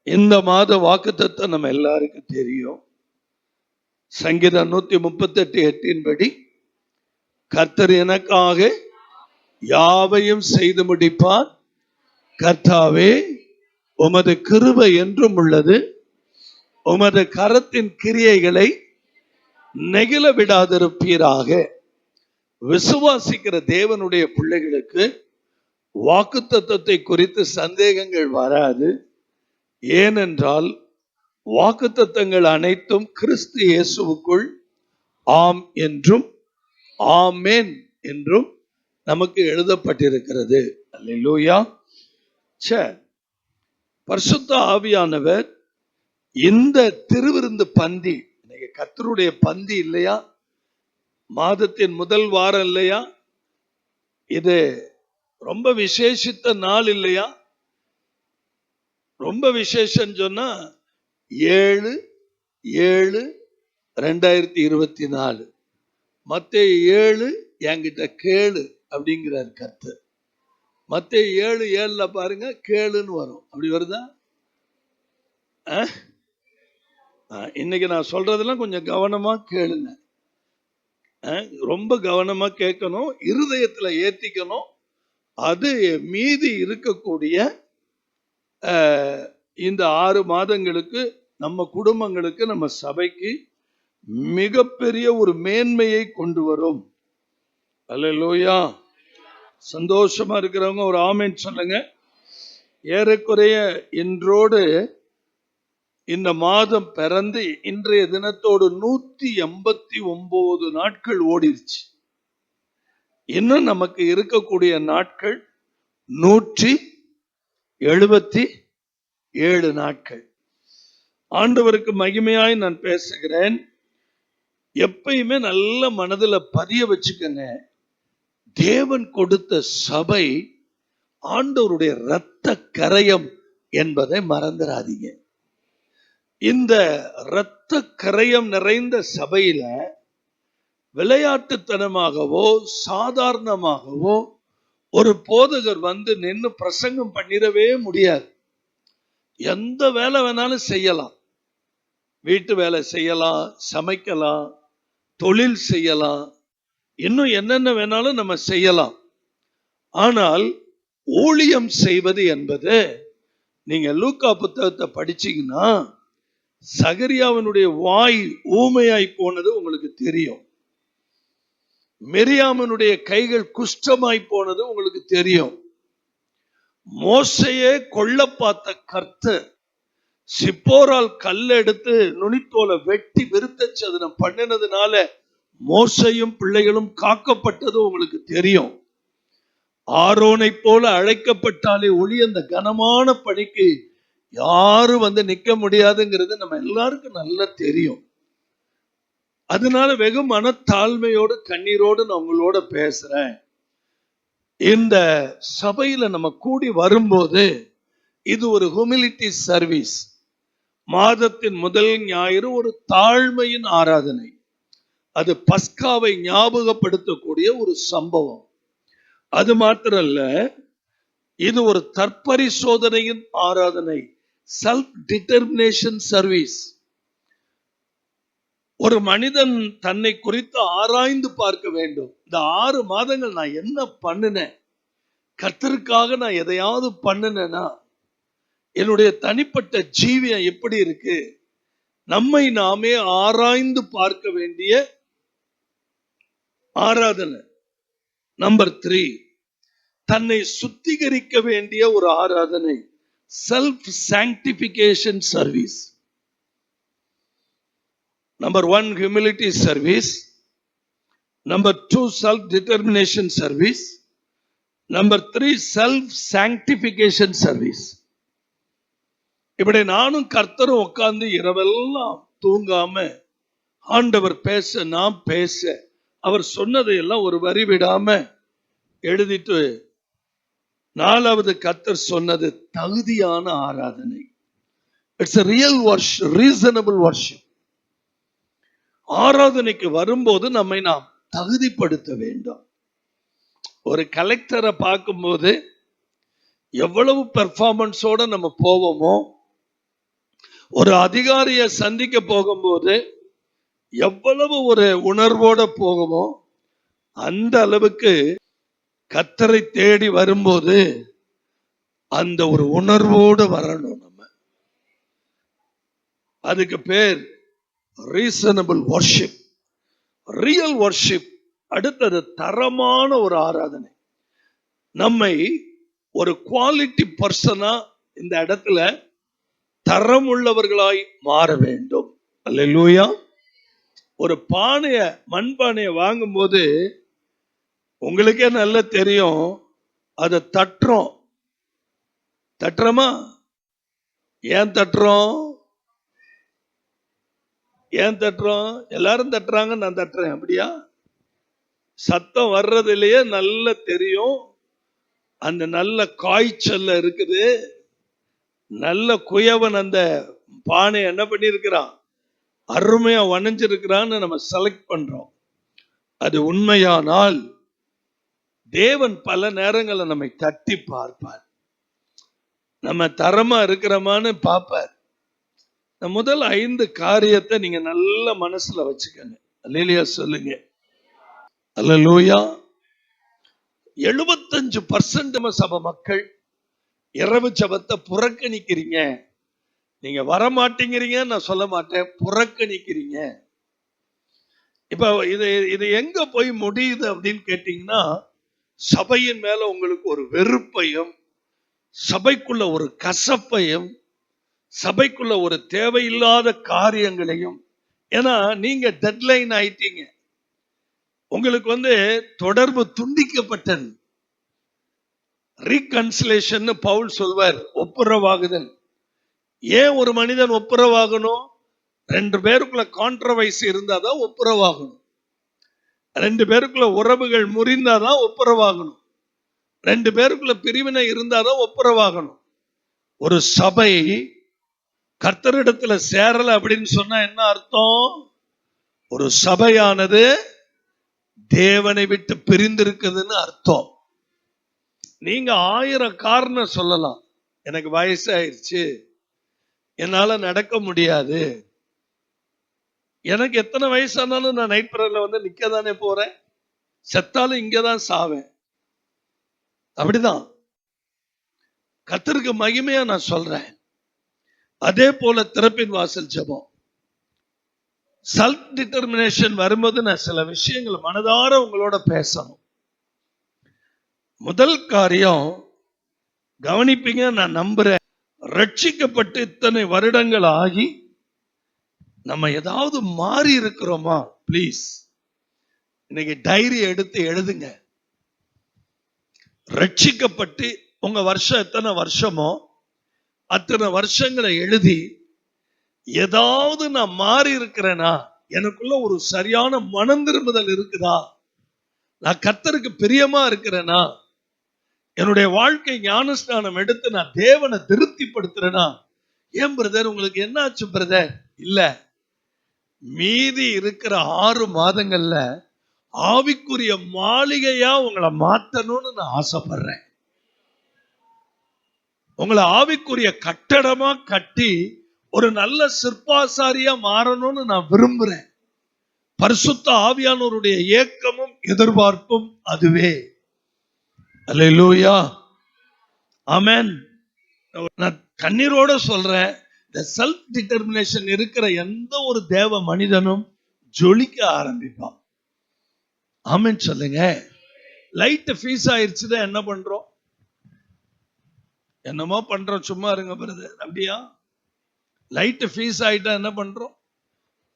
இந்த மாத வாக்குத்தத்தம் நம்ம எல்லாருக்கும் தெரியும். சங்கீதம் 138:8 படி, கர்த்தர் எனக்காக யாவையும் செய்து முடிப்பார், கர்த்தாவே உமது கிருபை என்றும் உள்ளது, உமது கரத்தின் கிரியைகளை நெகிழ விடாதிருப்பீராக. விசுவாசிக்கிற தேவனுடைய பிள்ளைகளுக்கு வாக்குத்தத்தத்தை குறித்து சந்தேகங்கள் வராது. ஏனென்றால் வாக்குத்தத்தங்கள் அனைத்தும் கிறிஸ்து இயேசுவுக்குள் ஆம் என்றும் ஆமென் என்றும் நமக்கு எழுதப்பட்டிருக்கிறது. அல்லேலூயா. பரிசுத்த ஆவியானவர் இந்த திருவிருந்து பந்தி, இன்னைக்கு கர்த்தருடைய பந்தி இல்லையா, மாதத்தின் முதல் வாரம் இல்லையா, இது ரொம்ப விசேஷித்த நாள் இல்லையா? ரொம்ப விசேஷம் சொன்னா 7/7/2024 மத்தேயு 7 என்கிட்ட கேளு அப்படிங்கிறார் கர்த்தர். மத்தேயு 7:7 பாருங்க, கேளுன்னு வரும். அப்படி வருதா? இன்னைக்கு நான் சொல்றதெல்லாம் கொஞ்சம் கவனமா கேளுங்க. ரொம்ப கவனமா கேட்கணும், இருதயத்துல ஏத்திக்கணும். அது மீதி இருக்கக்கூடிய இந்த 6 மாதங்களுக்கு நம்ம குடும்பங்களுக்கு, நம்ம சபைக்கு மிகப்பெரிய ஒரு மேன்மையை கொண்டு வரும். அல்லேலூயா. சந்தோஷமா இருக்கிறவங்க ஒரு ஆமென் சொல்லுங்க. ஏறக்குறைய இன்றோடு இந்த மாதம் பிறந்து இன்றைய தினத்தோடு 189 நாட்கள் ஓடிருச்சு. இன்னும் நமக்கு இருக்கக்கூடிய நாட்கள் 177 நாட்கள். ஆண்டவருக்கு மகிமையாய் நான் பேசுகிறேன். எப்பயுமே நல்ல மனதில் பதிய வச்சுக்கங்க, தேவன் கொடுத்த சபை ஆண்டவருடைய இரத்த கரையம் என்பதை மறந்துடாதீங்க. இந்த இரத்த கரையம் நிறைந்த சபையில விளையாட்டுத்தனமாகவோ சாதாரணமாகவோ ஒரு போதகர் வந்து நின்று பிரசங்கம் பண்ணிடவே முடியாது. எந்த வேலை வேணாலும் செய்யலாம், வீட்டு வேலை செய்யலாம், சமைக்கலாம், தொழில் செய்யலாம், இன்னும் என்னென்ன வேணாலும் நம்ம செய்யலாம். ஆனால் ஊழியம் செய்வது என்பது, நீங்க லூக்கா புத்தகத்தை படிச்சீங்கன்னா சகரியாவினுடைய வாய் ஊமையாய் போனது உங்களுக்கு தெரியும். மிரியாமினுடைய கைகள் குஷ்டமாய் போனது உங்களுக்கு தெரியும். மோசையே கொல்ல பார்த்த கர்த்தர் சிப்போரால் கல்ல எடுத்து நுனித்தோலை வெட்டி விருத்தச்சதனம் பண்ணினதுனால மோசையும் பிள்ளைகளும் காக்கப்பட்டது உங்களுக்கு தெரியும். ஆரோனை போல அழைக்கப்பட்டாலே ஒளி அந்த கனமான பணிக்கு யாரும் வந்து நிக்க முடியாதுங்கிறது நம்ம எல்லாருக்கும் நல்லா தெரியும். அதனால வெகு மனத்தாழ்மையோடு கண்ணீரோடு நான் உங்களோட பேசுறேன். இந்த சபையில நம்ம கூடி வரும்போது இது ஒரு ஹியூமிலிட்டி சர்வீஸ். மாதத்தின் முதல் ஞாயிறு ஒரு தாழ்மையின் ஆராதனை. அது பஸ்காவை ஞாபகப்படுத்தக்கூடிய ஒரு சம்பவம். அது மாத்திரல்ல, இது ஒரு தற்பரிசோதனையின் ஆராதனை, செல்ஃப் டிட்டர்மினேஷன் சர்வீஸ். ஒரு மனிதன் தன்னை குறித்து ஆராய்ந்து பார்க்க வேண்டும். இந்த 6 மாதங்கள் நான் என்ன பண்ணினேன், கர்த்தருக்காக நான் எதையாவது பண்ணினேனா, என்னுடைய தனிப்பட்ட ஜீவியம் எப்படி இருக்கு, நம்மை நாமே ஆராய்ந்து பார்க்க வேண்டிய ஆராதனை. நம்பர் 3, தன்னை சுத்திகரிக்க வேண்டிய ஒரு ஆராதனை, self sanctification service. Number 1 humility service, number 2 self determination service, number 3 self sanctification service. இப்படி நானும் கர்த்தரும் உட்கார்ந்து இரவெல்லாம் தூங்காம ஆண்டவர் பேச, நாம் பேச, அவர் சொன்னதையெல்லாம் ஒரு வரி விடாம எழுதிட்டு, 4வது கர்த்தர் சொன்னது தகுதியான ஆராதனை. It's a real worship, reasonable worship. ஆராதனைக்கு வரும்போது நம்மை நாம் தகுதிப்படுத்த வேண்டும். ஒரு கலெக்டரை பார்க்கும்போது எவ்வளவு பெர்ஃபார்மன்ஸோட நம்ம போவோமோ, ஒரு அதிகாரியை சந்திக்க போகும்போது எவ்வளவு ஒரு உணர்வோட போகுமோ அந்த அளவுக்கு கர்த்தரை தேடி வரும்போது அந்த ஒரு உணர்வோடு வரணும். நம்ம அதுக்கு பேர் ரீசனபிள் வர்ஷிப், ரியல் வர்ஷிப். அடுத்தது தரமான ஒரு ஆராதனை. நம்மை ஒரு குவாலிட்டி பர்சனா இந்த இடத்துல தரம் உள்ளவர்களாய் மாற வேண்டும். அல்லேலூயா. ஒரு பானைய மண்பானைய வாங்கும்போது உங்களுக்கே நல்லா தெரியும், அதை தட்டுறோமா? ஏன் தட்டுறோம்? எல்லாரும் தட்டுறாங்க, நான் தட்டுறேன். அப்படியா? சத்தம் வர்றதுலயே நல்லா தெரியும், அந்த நல்ல காய்ச்சல்ல இருக்குது. நல்ல குயவன் அந்த பானை என்ன பண்ணிருக்கிறான், அருமையா வணைஞ்சிருக்கிறான்னு நம்ம செலக்ட் பண்றோம். அது உண்மையானால் தேவன் பல நேரங்களில் நம்மை தட்டி பார்ப்பார், நம்ம தரமா இருக்கிறோமான்னு பார்ப்பார். முதல் 5 காரியத்தை நீங்க நல்ல மனசுல வச்சுக்கங்க. அல்லேலூயா சொல்லுங்க. அல்லேலூயா. 75% சபை மக்கள் இரவு ஜெபத்தை புறக்கணிக்கிறீங்க. நீங்க வரமாட்டேங்கிறீங்க, நான் சொல்ல மாட்டேன், புறக்கணிக்கிறீங்க. இப்ப இது எங்க போய் முடியுது அப்படின்னு கேட்டீங்கன்னா, சபையின் மேல உங்களுக்கு ஒரு வெறுப்பையும், சபைக்குள்ள ஒரு கசப்பையும், சபைக்குள்ள ஒரு தேவையில்லாத காரியங்களையும். ஏன்னா நீங்க டெட்லைன் ஆயிட்டீங்க, உங்களுக்கு தொடர்பு துண்டிக்கப்பட்டது. ரீகன்சிலேஷன் பவுல் சொல்வார், ஒப்புரவாகுதல். ஏன் ஒரு மனிதன் ஒப்புரவாகணும்? 2 பேருக்குள்ள கான்ட்ரவைஸ் இருந்தாதான் ஒப்புரவாகணும். 2 பேருக்குள்ள உறவுகள் முறிந்தாதான் ஒப்புரவாகணும். 2 பேருக்குள்ள பிரிவினை இருந்தாதான் ஒப்புரவாகணும். ஒரு சபை கர்த்தரிடத்துல சேரல அப்படின்னு சொன்னா என்ன அர்த்தம்? ஒரு சபையானது தேவனை விட்டு பிரிந்திருக்குதுன்னு அர்த்தம். நீங்க 1000 காரணம் சொல்லலாம். எனக்கு வயசாயிருச்சு, என்னால நடக்க முடியாது. எனக்கு எத்தனை வயசானாலும் நான் நைட் பிரேயர்ல நிக்கதானே போறேன், செத்தாலும் இங்கதான் சாவேன். அப்படிதான். கர்த்தருக்கு மகிமையா நான் சொல்றேன். அதே போல திறப்பின் வாசல் ஜெபம், செல்ஃப் டிட்டர்மினேஷன் வரும்போது நான் சில விஷயங்கள் மனதார உங்களோட பேசணும். முதல் காரியம் கவனிப்பீங்க, நான் நம்புறேன். ரட்சிக்கப்பட்டு இத்தனை வருடங்கள் ஆகி நம்ம ஏதாவது மாறி இருக்கிறோமா? பிளீஸ் இன்னைக்கு டைரி எடுத்து எழுதுங்க. ரட்சிக்கப்பட்டு உங்க வருஷம் எத்தனை வருஷமோ அத்தனை வருஷங்களை எழுதி, ஏதாவது நான் மாறி இருக்கிறேனா, எனக்குள்ள ஒரு சரியான மனம் திரும்புதல் இருக்குதா, நான் கர்த்தருக்கு பிரியமா இருக்கிறேனா, என்னுடைய வாழ்க்கை ஞானஸ்நானம் எடுத்து நான் தேவனை திருப்திப்படுத்துறேனா? ஏன் பிரதர் உங்களுக்கு என்ன ஆச்சு பிரதர்? இல்ல, மீதி இருக்கிற 6 மாதங்கள்ல ஆவிக்குரிய மாளிகையா உங்களை மாத்தணும்னு நான் ஆசைப்படுறேன். உங்களை ஆவிக்குரிய கட்டடமா கட்டி ஒரு நல்ல சிற்பாசாரியா மாறணும்னு நான் விரும்புறேன். பரிசுத்த ஆவியானவருடைய ஏக்கமும் எதிர்பார்ப்பும் அதுவே. அல்லேலூயா, ஆமென். நான் கண்ணீரோட சொல்றேன், இந்த செல்ஃப் டிட்டர்மினேஷன் இருக்கிற எந்த ஒரு தேவ மனிதனும் ஜொலிக்க ஆரம்பிப்பான். ஆமென் சொல்லுங்க. லைட் ஃபீஸ் ஆயிடுச்சுதான் என்ன பண்றோம்? என்னமோ பண்றோம், சும்மா இருங்க பிரதர். அப்படியா? லைட் ஃபீஸ் ஆயிட்டா என்ன பண்றோம்?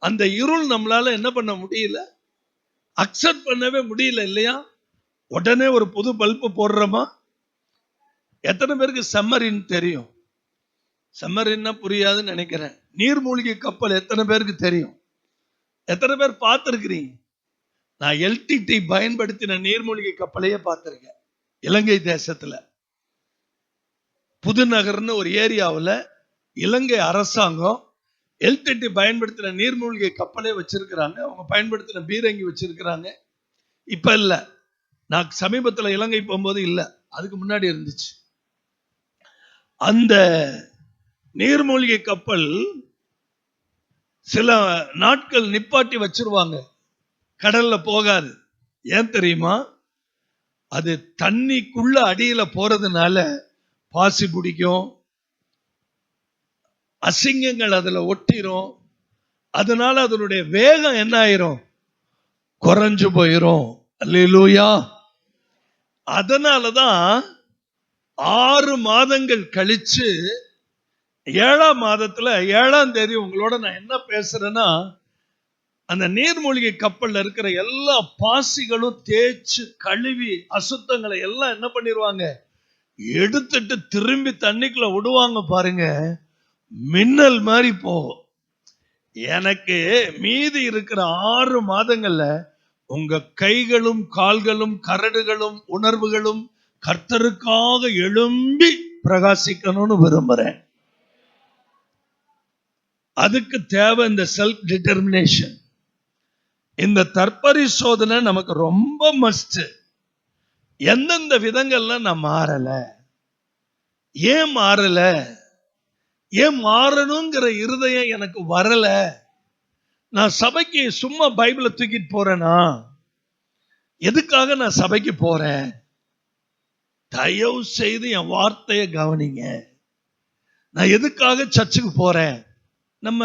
அந்த இருள் நம்மளால என்ன பண்ண முடியல, அக்செப்ட் பண்ணவே முடியல இல்லையா? உடனே ஒரு புது பல்பு போடுறோமா? எத்தனை பேருக்கு சம்மரின் தெரியும்? சம்மரின்னா புரியாதுன்னு நினைக்கிறேன். நீர்மூழ்கி கப்பல் எத்தனை பேருக்கு தெரியும்? எத்தனை பேர் பார்த்திருக்கிறீங்க? நான் எல்டிடி பயன்படுத்தின நீர்மூழ்கி கப்பலையே பார்த்திருக்கேன். இலங்கை தேசத்துல புதுநகர்னு ஒரு ஏரியாவில் இலங்கை அரசாங்கம் எல்டிடி பயன்படுத்தின நீர்மூழ்கி கப்பலே வச்சிருக்கிறாங்க. அவங்க பயன்படுத்தின பீரங்கி வச்சிருக்கிறாங்க. இப்ப இல்ல, நான் சமீபத்தில் இலங்கை போகும்போது இல்ல, அதுக்கு முன்னாடி இருந்துச்சு. அந்த நீர்மூழ்கி கப்பல் சில நாட்கள் நிப்பாட்டி வச்சிருவாங்க, கடல்ல போகாது. ஏன் தெரியுமா? அது தண்ணிக்குள்ள அடியில போறதுனால பாசி பிடிக்கும், அசிங்கங்கள் அதுல ஒட்டிரும். அதனால அதனுடைய வேகம் என்ன ஆயிரும்? குறைஞ்சு போயிரும். அல்லேலூயா. அதனாலதான் 6 மாதங்கள் கழிச்சு 7ஆம் மாதத்துல 7ஆம் தேதி உங்களோட நான் என்ன பேசுறேன்னா, அந்த நீர்மூழ்கி கப்பல்ல இருக்கிற எல்லா பாசிகளும் தேய்ச்சு கழுவி அசுத்தங்களை எல்லாம் என்ன பண்ணிடுவாங்க, எடுத்துட்டு திரும்பி தண்ணிக்குள்ள விடுவாங்க பாருங்க. மின்னல் மாதிரி போகும். எனக்கு மீதி இருக்கிற 6 மாதங்கள்ல உங்க கைகளும் கால்களும் கரடுகளும் உணர்வுகளும் கர்த்தருக்காக எழும்பி பிரகாசிக்கணும்னு விரும்புறேன். அதுக்கு தேவை இந்த செல்ஃப் டிட்டர்மினேஷன். இந்த தற்பரிசோதனை நமக்கு ரொம்ப மஸ்ட். எந்தெந்த விதங்கள்ல நான் மாறல, ஏன் மாறல, ஏன் மாறணுங்கிற இருதயம் எனக்கு வரல, நான் சபைக்கு சும்மா பைபிளை தூக்கிட்டு போறேனா, எதுக்காக நான் சபைக்கு போறேன்? தயவு செய்து என் வார்த்தையை கவனிங்க. நான் எதுக்காக சர்ச்சுக்கு போறேன்? நம்ம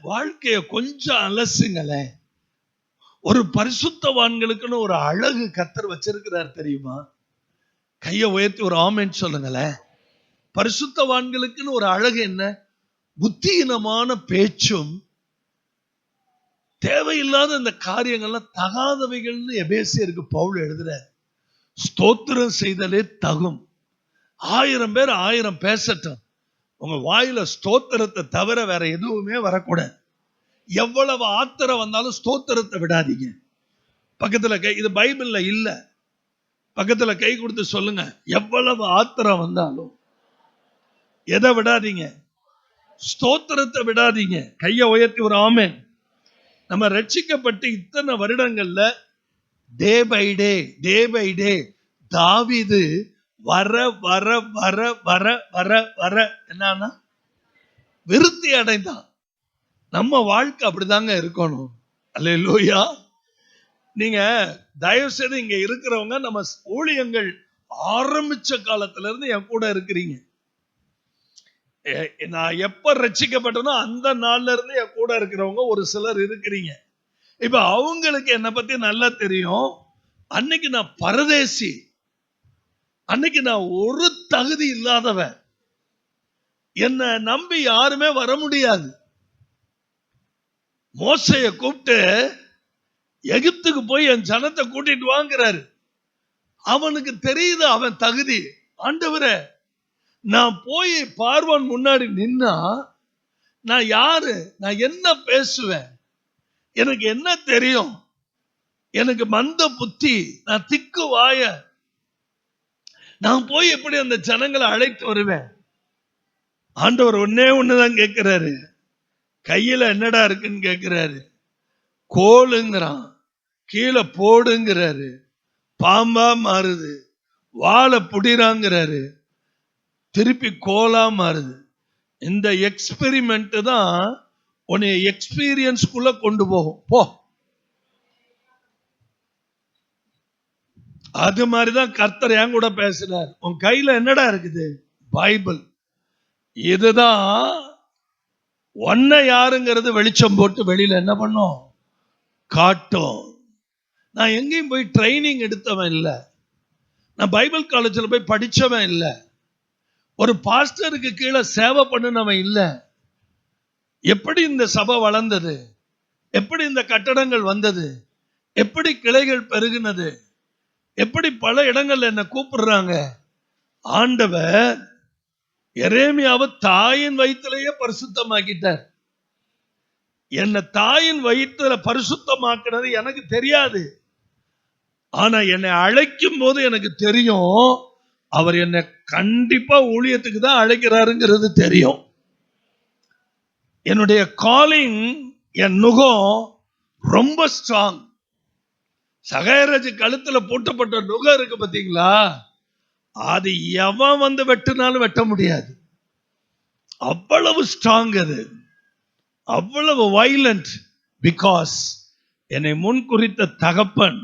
வாழ்க்கைய கொஞ்சம் அலசுங்களேன். ஒரு பரிசுத்தவான்களுக்குன்னு ஒரு அழகு கர்த்தர் வச்சிருக்கிறார் தெரியுமா? கையை உயர்த்தி ஒரு ஆமென் சொல்லுங்களேன். பரிசுத்தவான்களுக்குன்னு ஒரு அழகு என்ன? புத்தியினமான பேச்சும், தேவையில்லாத இந்த காரியங்கள்லாம் தகாதவைகள்னு எபேசியருக்கு பவுல் எழுதுறார். ஸ்தோத்திரம் செய்தலே தகும். 1000 பேர் 1000 பேசட்டும், உங்க வாயில ஸ்தோத்திரத்தை தவிர வேற எதுவுமே வரக்கூடாது. எவ்வளவு ஆத்திரம் வந்தாலும் ஸ்தோத்திரத்தை விடாதீங்க. பக்கத்துல கை, இது பைபிள்ல இல்ல, பக்கத்துல கை கொடுத்து சொல்லுங்க, எவ்வளவு ஆத்திரம் வந்தாலும் எதை விடாதீங்க? ஸ்தோத்திரத்தை விடாதீங்க. கையை உயர்த்தி ஒரு ஆமென். நம்ம ரட்சிக்கப்பட்டு இத்தனை வருடங்கள்ல டே பை டே தாவீது வர வர வர வர வர வர என்னன்னா விருத்தி அடைந்தான். நம்ம வாழ்க்கை அப்படிதாங்க இருக்கணும். அல்லேலூயா. நீங்க தயவு செய்து இங்க இருக்கிறவங்க, நம்ம ஊழியங்கள் ஆரம்பிச்ச காலத்துல இருந்து என் கூட இருக்கிறீங்க. நான் எப்ப ரட்சிக்கப்பட்டனோ அந்த நாள்ல இருந்து என் கூட இருக்கிறவங்க ஒரு சிலர் இருக்கிறீங்க. இப்ப அவங்களுக்கு என்ன பத்தி நல்லா தெரியும். அன்னைக்கு நான் பரதேசி, அன்னைக்கு நான் ஒரு தகுதி இல்லாதவன், என்ன நம்பி யாருமே வர முடியாது. மோசையை கூப்பிட்டு எகிப்துக்கு போய் என் ஜனத்தை கூட்டிட்டு வாங்குறாரு. அவனுக்கு தெரியுது அவன் தகுதி. ஆண்டவரே, நான் போய் பார்வோன் முன்னாடி நின்னா நான் யாரு? நான் என்ன பேசுவேன்? எனக்கு என்ன தெரியும்? எனக்கு மந்த புத்தி, நான் திக்கு வாய, நான் போய் எப்படி அந்த ஜனங்களை அழைத்து வருவேன்? ஆண்டவர் ஒன்னே ஒண்ணுதான் கேட்கிறாரு. கையில என்னடா இருக்குன்னு கேட்கிறாரு. கோலுங்கிறான், கீழே போடுங்கிறாரு, பாம்பா மாறுது, வாழை புடிறாங்கிறாரு, திருப்பி கோலா மாறுது. இந்த எக்ஸ்பெரிமெண்ட் தான் உன்னை எக்ஸ்பீரியன்ஸ்குள்ள கொண்டு போகும். போ. அது மாதிரிதான் கர்த்தர் என் கூட பேசினார். உன் கையில என்னடா இருக்குது? பைபிள். இதுதான் ஒன்ன யாருங்கிறது வெளிச்சம் போட்டு வெளியில என்ன பண்ணும்? காட்டும். நான் எங்கேயும் போய் ட்ரைனிங் எடுத்தவன் இல்லை, நான் பைபிள் காலேஜில் போய் படிச்சவன் இல்லை, ஒரு பாஸ்டருக்கு கீழே சேவை பண்ணினவன் இல்லை. எப்படி இந்த சபை வளர்ந்தது? எப்படி இந்த கட்டடங்கள் வந்தது? எப்படி கிளைகள் பெருகினது? எப்படி பல இடங்கள்ல என்ன கூப்பிடுறாங்க? ஆண்டவர் எரேமியாவை தாயின் வயிற்றிலேயே பரிசுத்தமாக்கிட்டார். என்ன தாயின் வயிற்றுல பரிசுத்தமாக்கினது எனக்கு தெரியாது. ஆனா என்னை அழைக்கும் போது எனக்கு தெரியும், அவர் என்னை கண்டிப்பா ஊழியத்துக்கு தான் அழைக்கிறாருங்கிறது தெரியும். என்னுடைய காலிங், என் நுகம் ரொம்ப ஸ்ட்ராங். சகையராஜ் கழுத்துல போட்டப்பட்ட நுகம் இருக்கு பாத்தீங்களா, அது எவன் வந்து வெட்டினாலும் வெட்ட முடியாது, அவ்வளவு ஸ்ட்ராங் அது. அவ்வளவு வைலண்ட். பிகாஸ் என்னை முன் குறித்த தகப்பன்.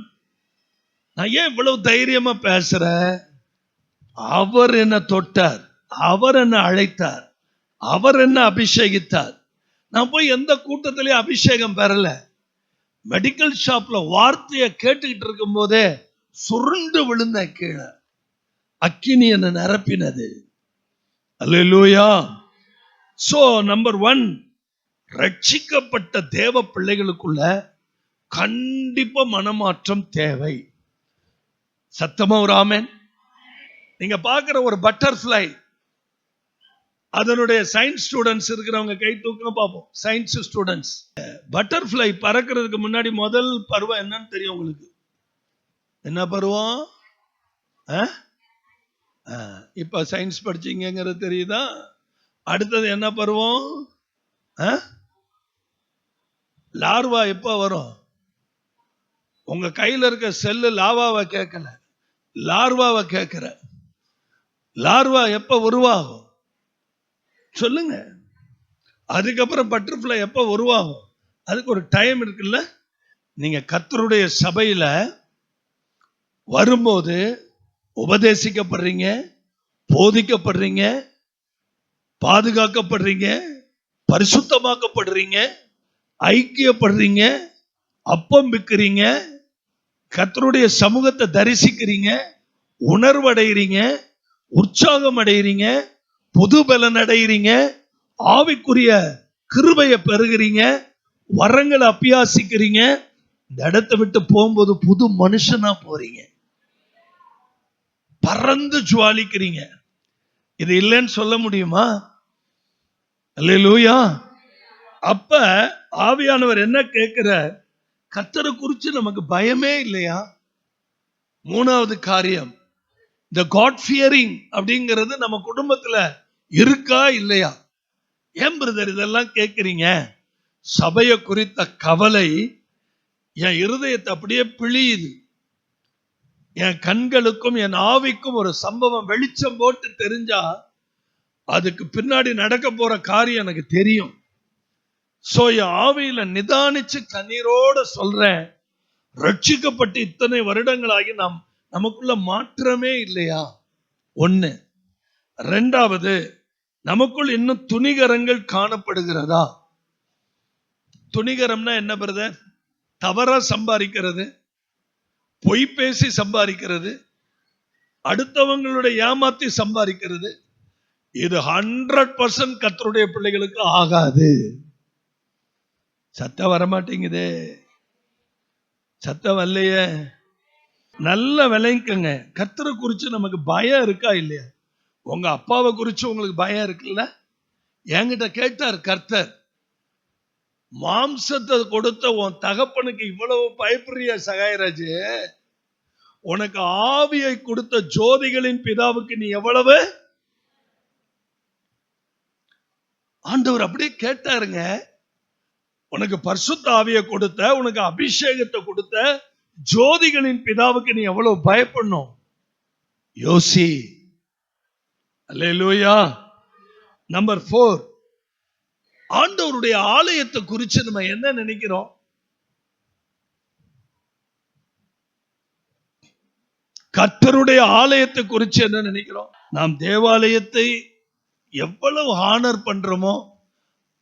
நான் ஏன் இவ்வளவு தைரியமா பேசுறேன்? அவர் என்ன தொட்டார், அவர் என்ன அழைத்தார், அவர் என்ன அபிஷேகித்தார். நான் போய் எந்த கூட்டத்திலேயே அபிஷேகம் பெறல. மெடிக்கல் ஷாப்ல வார்த்தையை கேட்டுக்கிட்டு இருக்கும் போதே சுருண்டு விழுந்த கீழே. அக்கினி என்ன நிரப்பினது. அல்லேலூயா. சோ நம்பர் 1, ரட்சிக்கப்பட்ட தேவ பிள்ளைகளுக்குள்ள கண்டிப்பா மனமாற்றம் தேவை. சத்தமா ஒரு ஆமென். நீங்க பார்க்கிற ஒரு பட்டர்ஃப்ளை, அதனுடைய சயின்ஸ் ஸ்டூடெண்ட்ஸ் இருக்கிறவங்க கை தூக்க பார்ப்போம். சயின்ஸ் ஸ்டூடெண்ட்ஸ், பட்டர்ஃப்ளை பறக்கிறதுக்கு முன்னாடி முதல் பருவம் என்னன்னு தெரியும் உங்களுக்கு? என்ன பருவம்? இப்ப சயின்ஸ் படிச்சீங்கிறது தெரியுதா? அடுத்தது என்ன பருவம்? லார்வா எப்ப வரும்? உங்க கையில இருக்க செல்லு லாவாவை கேட்கல, லார்வாவை கேட்கிற. லார்வா எப்ப உருவாகும் சொல்லுங்க. அதுக்கப்புறம் பட்டர்ஃப்ளை எப்ப உருவாகும்? அதுக்கு ஒரு டைம் இருக்குல்ல. நீங்க கர்த்தருடைய சபையில வரும்போது உபதேசிக்கப்படுறீங்க, போதிக்கப்படுறீங்க, பாதுகாக்கப்படுறீங்க, பரிசுத்தமாக்கப்படுறீங்க, ஐக்கியப்படுறீங்க, அப்பம் விற்கிறீங்க, கர்த்தருடைய சமூகத்தை தரிசிக்கிறீங்க, உணர்வடைகிறீங்க, உற்சாகம் அடைகிறீங்க, புது பலன் அடைகிறீங்க, ஆவிக்குரிய கிருபையை பெறுகிறீங்க, வரங்களை அபியாசிக்கிறீங்க. இந்த இடத்தை விட்டு போகும்போது புது மனுஷனா போறீங்க, பறந்து ஜுவாலிக்கிறீங்க. இது இல்லைன்னு சொல்ல முடியுமா? அல்லேலூயா. அப்ப ஆவியானவர் என்ன கேட்கிற? கர்த்தரை குறித்து நமக்கு பயமே இல்லையா? 3வது காரியம், இந்த காட் ஃபியரிங் அப்படிங்கிறது நம்ம குடும்பத்துல இருக்கா இல்லையா? ஏன் பிரதர் இதெல்லாம் கேட்கிறீங்க? சபையை குறித்த கவலை என் இருதயத்தை அப்படியே பிழியுது. என் கண்களுக்கும் என் ஆவிக்கும் ஒரு சம்பவம் வெளிச்சம் போட்டு தெரிஞ்சா அதுக்கு பின்னாடி நடக்க போற காரியம் எனக்கு தெரியும். சோ என் ஆவியில நிதானிச்சு கண்ணீரோட சொல்றேன், ரட்சிக்கப்பட்டு இத்தனை வருடங்களாகி நமக்குள்ள மாற்றமே இல்லையா? 1. 2வது, நமக்குள் இன்னும் துணிகரங்கள் காணப்படுகிறதா? துணிகரம்னா என்ன பிரதர்? தவறா சம்பாதிக்கிறது, பொய் பேசி சம்பாதிக்கிறது, அடுத்தவங்களுடைய ஏமாத்தி சம்பாதிக்கிறது. இது 100% கர்த்தருடைய பிள்ளைகளுக்கு ஆகாது. சத்தம் வரமாட்டேங்குதே, சத்தம் வரலையே. நல்ல விளைக்குங்க. கர்த்தரை குறிச்சு நமக்கு பயம் இருக்கா இல்லையா? உங்க அப்பாவை குறிச்சு உங்களுக்கு பயம் இருக்குல்ல? என்கிட்ட கேட்டார் கர்த்தர், மாம்சத்தை கொடுத்த உன் தகப்பனுக்கு இவ்வளவு பயப்படுறிய சகாயராஜ், உனக்கு ஆவியை கொடுத்த ஜோதிகளின் பிதாவுக்கு நீ எவ்வளவு? ஆண்டவர் அப்படியே கேட்டாருங்க. உனக்கு பரிசுத்த ஆவியை கொடுத்த, உனக்கு அபிஷேகத்தை கொடுத்த ஜோதிகளின் பிதாவுக்கு நீ எவ்வளவு பயப்படணும்? யோசி. அல்லேலூயா. நம்பர் 4, ஆண்டவருடைய ஆலயத்தை குறித்து நம்ம என்ன நினைக்கிறோம்? கர்த்தருடைய ஆலயத்தை குறித்து என்ன நினைக்கிறோம்? நாம் தேவாலயத்தை எவ்வளவு ஹானர் பண்றோமோ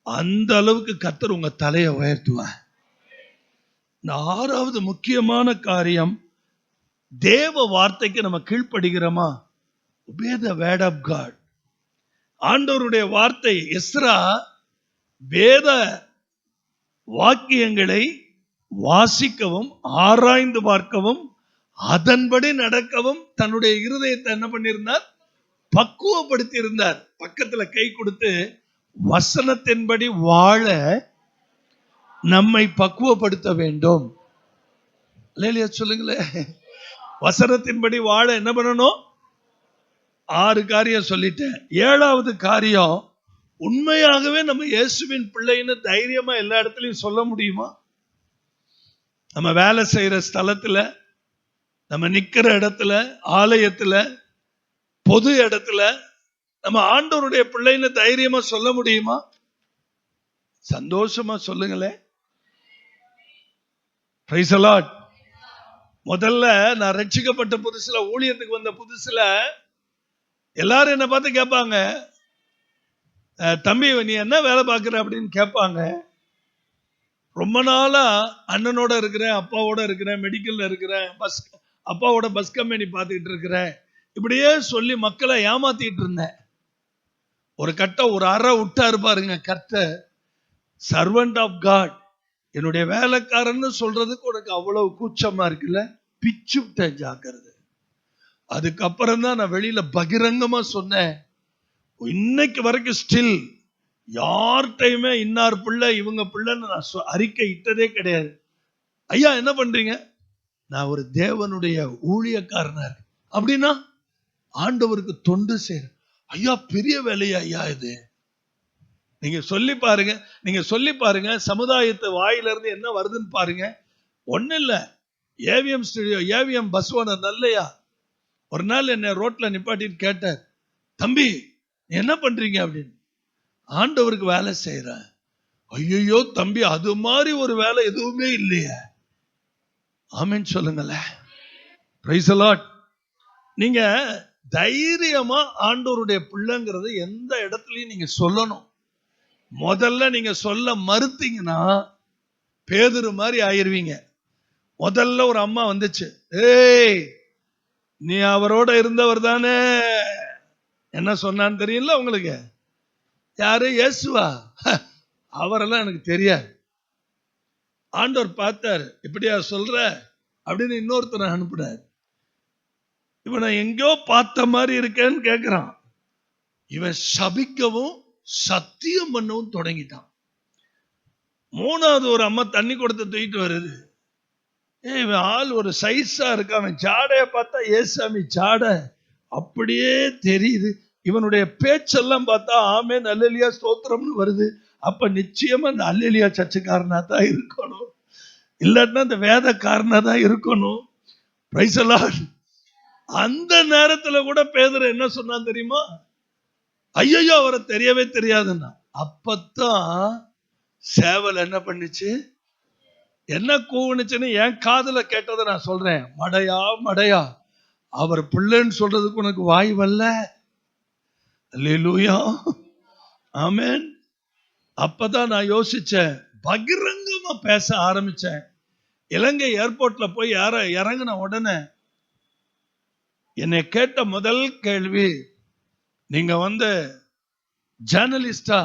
அந்த அளவுக்கு கர்த்தர் உங்க தலையை உயர்த்துவார். இந்த 6வது முக்கியமான காரியம், தேவ வார்த்தைக்கு நம்ம கீழ்ப்படுகிறோமா? obey the word of God. ஆண்டவருடைய வார்த்தை, எஸ்ரா வேத வாக்கியங்களை வாசிக்கவும் ஆராய்ந்து பார்க்கவும் அதன்படி நடக்கவும் தன்னுடைய இருதயத்தை என்ன பண்ணியிருந்தார்? பக்குவப்படுத்தி இருந்தார். பக்கத்துல கை கொடுத்து, வசனத்தின்படி வாழ நம்மை பக்குவப்படுத்த வேண்டும். இல்லையா? சொல்லுங்களேன். வசனத்தின்படி வாழ என்ன பண்ணணும்? 6 காரியம் சொல்லிட்டேன். 7வது காரியம், உண்மையாகவே நம்ம இயேசுவின் பிள்ளைன்னு தைரியமா எல்லா இடத்துலையும் சொல்ல முடியுமா? நம்ம வேலை செய்யற ஸ்தலத்துல, நம்ம நிக்கிற இடத்துல, ஆலயத்துல, பொது இடத்துல நம்ம ஆண்டவருடைய பிள்ளைன்னு தைரியமா சொல்ல முடியுமா? சந்தோஷமா சொல்லுங்களேன். Praise the Lord. முதல்ல நான் ரட்சிக்கப்பட்ட புதுசுல, ஊழியத்துக்கு வந்த புதுசுல எல்லாரும் என்ன பார்த்து கேட்பாங்க, தம்பி நீ என்ன வேலை பார்க்குற அப்படின்னு கேட்பாங்க. ரொம்ப நாளா அண்ணனோட இருக்கிறேன், அப்பாவோட இருக்கிறேன், மெடிக்கல்ல இருக்கிறேன், அப்பாவோட பஸ் கம்பெனி பார்த்துக்கிட்டு இருக்கிறேன், இப்படியே சொல்லி மக்களை ஏமாத்திட்டு இருந்தேன். ஒரு கட்டம் ஒரு அறை விட்டாரு பாருங்க கர்த்தர், சர்வன்ட் ஆஃப் காட், என்னுடைய வேலைக்காரன்னு சொல்றதுக்கு உனக்கு அவ்வளவு கூச்சமா இருக்குல்ல, பிச்சு விட்டேன் ஜாக்கிரதை. அதுக்கப்புறம் தான் நான் வெளியில பகிரங்கமா சொன்னேன். இன்னைக்கு வரைக்கும் ஸ்டில் யார்கிட்டையுமே இன்னார் பிள்ளை இவங்க பிள்ளைன்னு நான் அறிக்கை இட்டதே கிடையாது. ஐயா என்ன பண்றீங்க? நான் ஒரு தேவனுடைய ஊழியக்காரனா இருக்கு. அப்படின்னா ஆண்டவருக்கு தொண்டு செய்ய. ஐயா பெரிய வேலையா ஐயா இது. நீங்க சொல்லி பாருங்க சமுதாயத்தை வாயில இருந்து என்ன வருதுன்னு பாருங்க. ஒண்ணு இல்ல, AVM studio, AVM bus owner Nallaiah ஒரு நாள் என்ன ரோட்ல நிப்பாட்டிட்டு கேட்டார், தம்பி என்ன பண்றீங்க அப்படின்னு. ஆண்டவருக்கு வேலை செய்யறேன். ஐயோ தம்பி, அது மாதிரி ஒரு வேலை எதுவுமே இல்லையே. ஆமென் சொல்லுங்களேன். Praise the Lord. நீங்க தைரியமா ஆண்டவருடைய பிள்ளைங்கிறது எந்த இடத்துலயும் நீங்க சொல்லணும். முதல்ல நீங்க சொல்ல மறுத்தீங்கன்னா பேதுரு மாதிரி ஆயிருவீங்க. முதல்ல ஒரு அம்மா வந்துச்சு, ஏய் நீ அவரோட இருந்தவர் தானே, என்ன சொன்னான்னு தெரியல உங்களுக்கு? யாரு? இயேசுவா? அவரெல்லாம் எனக்கு தெரியாது. ஆண்டவர் பார்த்தார், இப்படியா சொல்ற அப்படின்னு இன்னொருத்தரை அனுப்புனார். இவனை எங்கேயோ பார்த்த மாதிரி இருக்கேன்னு கேட்கிறான். இவன் சபிக்கவும் சத்தியம் பண்ணவும் தொடங்கிட்டான். மூணாவது ஒரு அம்மா தண்ணி கொடுத்து தூக்கிட்டு வருது. இவன் ஆள் ஒரு சைஸா இருக்கான். அவன் ஜாடைய பார்த்தா ஏசாமி ஜாட அப்படியே தெரியுது. இவனுடைய பேச்செல்லாம் பார்த்தா ஆமென் அல்லேலூயா ஸ்தோத்திரம்னு வருது. அப்ப நிச்சயமா அந்த அல்லேலூயா சர்ச்சுக்காரனா தான் இருக்கணும், இல்லாட்டினா அந்த வேதக்காரனா தான் இருக்கணும். Praise the Lord. அந்த நேரத்துல கூட பேதுரு என்ன சொன்னான் தெரியுமா? ஐயோ அவரை தெரியவே தெரியாதுன்னா. அப்பத்தான் சேவல் என்ன பண்ணிச்சு, என்ன கூவுனுச்சுன்னு என் காதுல கேட்டதை நான் சொல்றேன். மடையா மடையா, அவர் பிள்ளைன்னு சொல்றதுக்கு உனக்கு வாய் வரல. அல்லேலூயா, ஆமென். அப்பதான் நான் யோசிச்சேன், பகிரங்கமா பேச ஆரம்பிச்சேன். இலங்கை ஏர்போர்ட்ல போய் இறங்கின உடனே என்னை கேட்ட முதல் கேள்வி, நீங்க ஜேர்னலிஸ்டா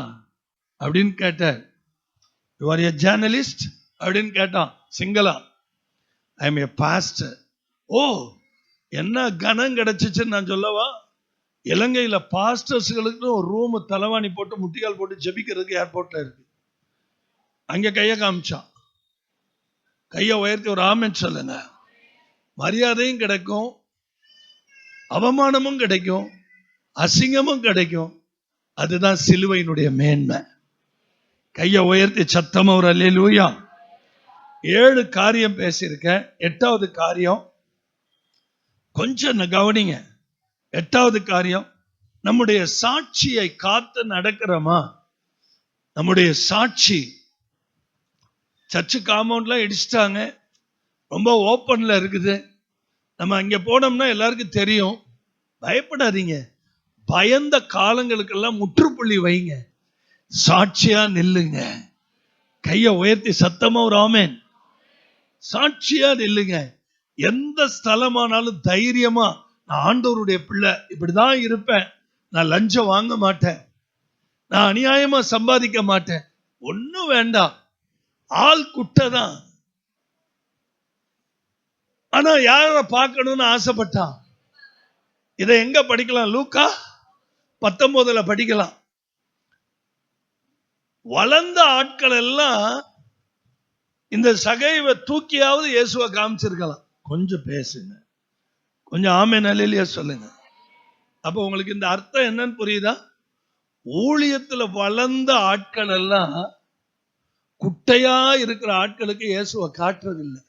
அப்படின்னு கேட்டார். யூ ஆர் எ ஜேர்னலிஸ்ட் அப்படின்னு கேட்டான் சிங்களா. I am a pastor. ஓ என்ன கனம் கிடைச்சிச்சுன்னு நான் சொல்லவா? இலங்கையில பாஸ்டர்ஸ்களுக்கு ஒரு ரூம் தலைவாணி போட்டு முட்டிகால் போட்டு ஜெபிக்கிறதுக்கு ஏர்போர்ட்ல இருக்கு. அங்க கையை காமிச்சான். கையை உயர்த்தி ஒரு ஆமென் சொல்லுங்க. மரியாதையும் கிடைக்கும், அவமானமும் கிடைக்கும், அசிங்கமும் கிடைக்கும். அதுதான் சிலுவையினுடைய மேன்மை. கையை உயர்த்தி சத்தமா ஒரு அல்லேலூயா. 7 காரியம் பேசியிருக்கேன். 8வது காரியம் கொஞ்சம் கவனிங்க. 8வது காரியம், நம்முடைய சாட்சியை காத்து நடக்கிறோமா? நம்முடைய சாட்சி, சர்ச்சு காம்பவுண்ட்லாம் இடிச்சிட்டாங்க, ரொம்ப ஓப்பன்ல இருக்குது. நம்ம அங்க போனோம்னா எல்லாருக்கும் தெரியும். பயப்படாதீங்க. பயந்த காலங்களுக்கெல்லாம் முற்றுப்புள்ளி வைங்க. சாட்சியா நில்லுங்க. கையை உயர்த்தி சத்தமா ஒரு ஆமென். சாட்சியா நில்லுங்க. எந்த ஸ்தலமானாலும் தைரியமா, நான் ஆண்டவருடைய பிள்ளை, இப்படிதான் இருப்பேன், நான் லஞ்சம் வாங்க மாட்டேன், நான் அநியாயமா சம்பாதிக்க மாட்டேன், ஒன்னும் வேண்டாம். ஆள் குட்டைதான், ஆனா யார பார்க்கணும்னு ஆசைப்பட்டான். இதை எங்க படிக்கலாம்? லூக்கா 19 படிக்கலாம். வளர்ந்த ஆட்கள் எல்லாம் இந்த சகைவை தூக்கியாவது இயேசுவை காமிச்சிருக்கலாம். கொஞ்சம் பேசுங்க, கொஞ்சம் ஆமென் அல்லேலூயா சொல்லுங்க. அப்ப உங்களுக்கு இந்த அர்த்தம் என்னன்னு புரியுதா? ஊழியத்துல வளர்ந்த ஆட்கள் எல்லாம் குட்டையா இருக்கிற ஆட்களுக்கு இயேசுவை காட்டுறது இல்லை.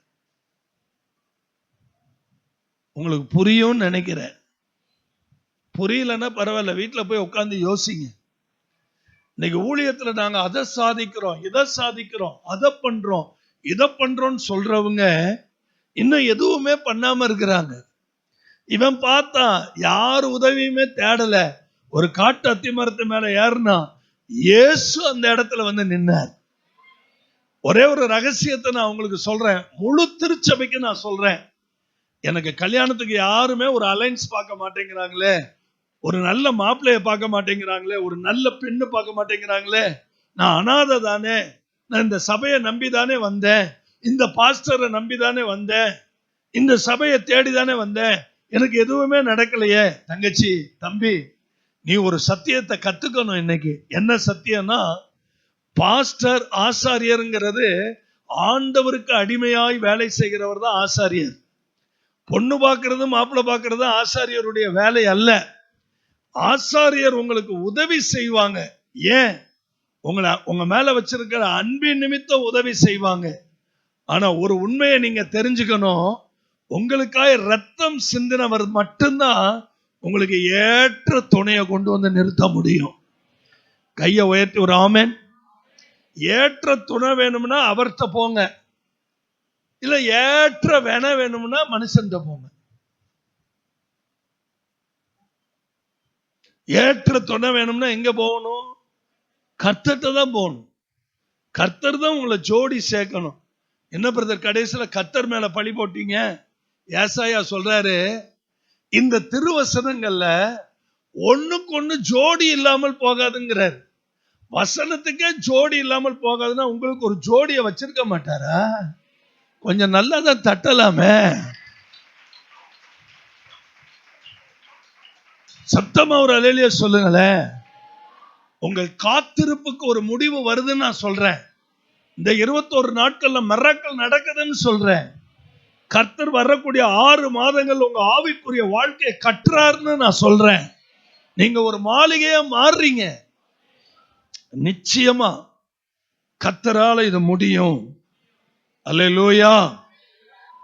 உங்களுக்கு புரியும் நினைக்கிறேன். புரியலன்னா பரவாயில்ல, வீட்டுல போய் உட்காந்து யோசிங்க. இன்னைக்கு ஊழியத்துல நாங்க அதை சாதிக்கிறோம், இதை சாதிக்கிறோம், அதை பண்றோம், இதை பண்றோம்னு சொல்றவங்க இன்னும் எதுவுமே பண்ணாம இருக்கிறாங்க. இவன் பார்த்தா யார் உதவியுமே தேடல, ஒரு காட்டு அத்தி மரத்து மேல ஏறினா இயேசு அந்த இடத்துல வந்து நின்னார். ஒரே ஒரு ரகசியத்தை நான் உங்களுக்கு சொல்றேன், முழு திருச்சபைக்கு நான் சொல்றேன். எனக்கு கல்யாணத்துக்கு யாருமே ஒரு அலைன்ஸ் பார்க்க மாட்டேங்கிறாங்களே, ஒரு நல்ல மாப்பிள்ளைய பார்க்க மாட்டேங்கிறாங்களே, ஒரு நல்ல பெண்ணு பார்க்க மாட்டேங்கிறாங்களே, நான் அனாதை தானே, நான் இந்த சபையை நம்பி தானே வந்தேன், இந்த பாஸ்டரை நம்பி தானே வந்தேன், இந்த சபையை தேடி தானே வந்தேன், எனக்கு எதுவுமே நடக்கலையே. தங்கச்சி, தம்பி, நீ ஒரு சத்தியத்தை கத்துக்கணும் இன்னைக்கு. என்ன சத்தியம்னா, பாஸ்டர் ஆசாரியருங்கிறது ஆண்டவருக்கு அடிமையாய் வேலை செய்கிறவர் தான் ஆசாரியர். பொண்ணு பார்க்கறது மாப்பிள்ளை பார்க்கறது ஆசாரியருடைய வேலை அல்ல. ஆசாரியர் உங்களுக்கு உதவி செய்வாங்க. ஏன்? உங்க மேல வச்சிருக்கிற அன்பின் நிமித்தம் உதவி செய்வாங்க. ஆனா ஒரு உண்மையை நீங்க தெரிஞ்சுக்கணும், உங்களுக்காக ரத்தம் சிந்தினவர் மட்டும்தான் உங்களுக்கு ஏற்ற துணையை கொண்டு வந்து நிறுத்த முடியும். கையை உயர்த்தி ஒரு ஆமென். ஏற்ற துணை வேணும்னா அவர்கிட்ட போங்க, இல்ல ஏற்ற வேணும்னா மனுஷன் போங்க. ஏற்ற துணை வேணும்னா எங்க போகணும்? கர்த்தர்ட்ட தான் போகணும். கர்த்தர் தான் உங்களை ஜோடி சேர்க்கணும். என்ன பிரதர் கடைசியில கர்த்தர் மேல பழி போட்டீங்க? ஏசாயா சொல்றாரு, இந்த திருவசனங்கள்ல ஒண்ணுக்கு ஒண்ணு ஜோடி இல்லாமல் போகாதுங்கிறார். வசனத்துக்கே ஜோடி இல்லாமல் போகாதுன்னா உங்களுக்கு ஒரு ஜோடியை வச்சிருக்க மாட்டாரா? கொஞ்சம் நல்லா தான் தட்டலாமே. சத்தமா ஒரு அல்லேலூயா சொல்லுங்களேன். உங்கள் காத்திருப்புக்கு ஒரு முடிவு வருதுன்னு நான் சொல்றேன். இந்த 21 நாட்கள்ல மிராக்கிள் நடக்குதுன்னு சொல்றேன். கர்த்தர் வரக்கூடிய 6 மாதங்கள் உங்க ஆவிக்குரிய வாழ்க்கையை கற்றாருன்னு நான் சொல்றேன். நீங்க ஒரு மாளிகையா மாறுறீங்க. நிச்சயமா கர்த்தரால இது முடியும். அல்லேலூயா.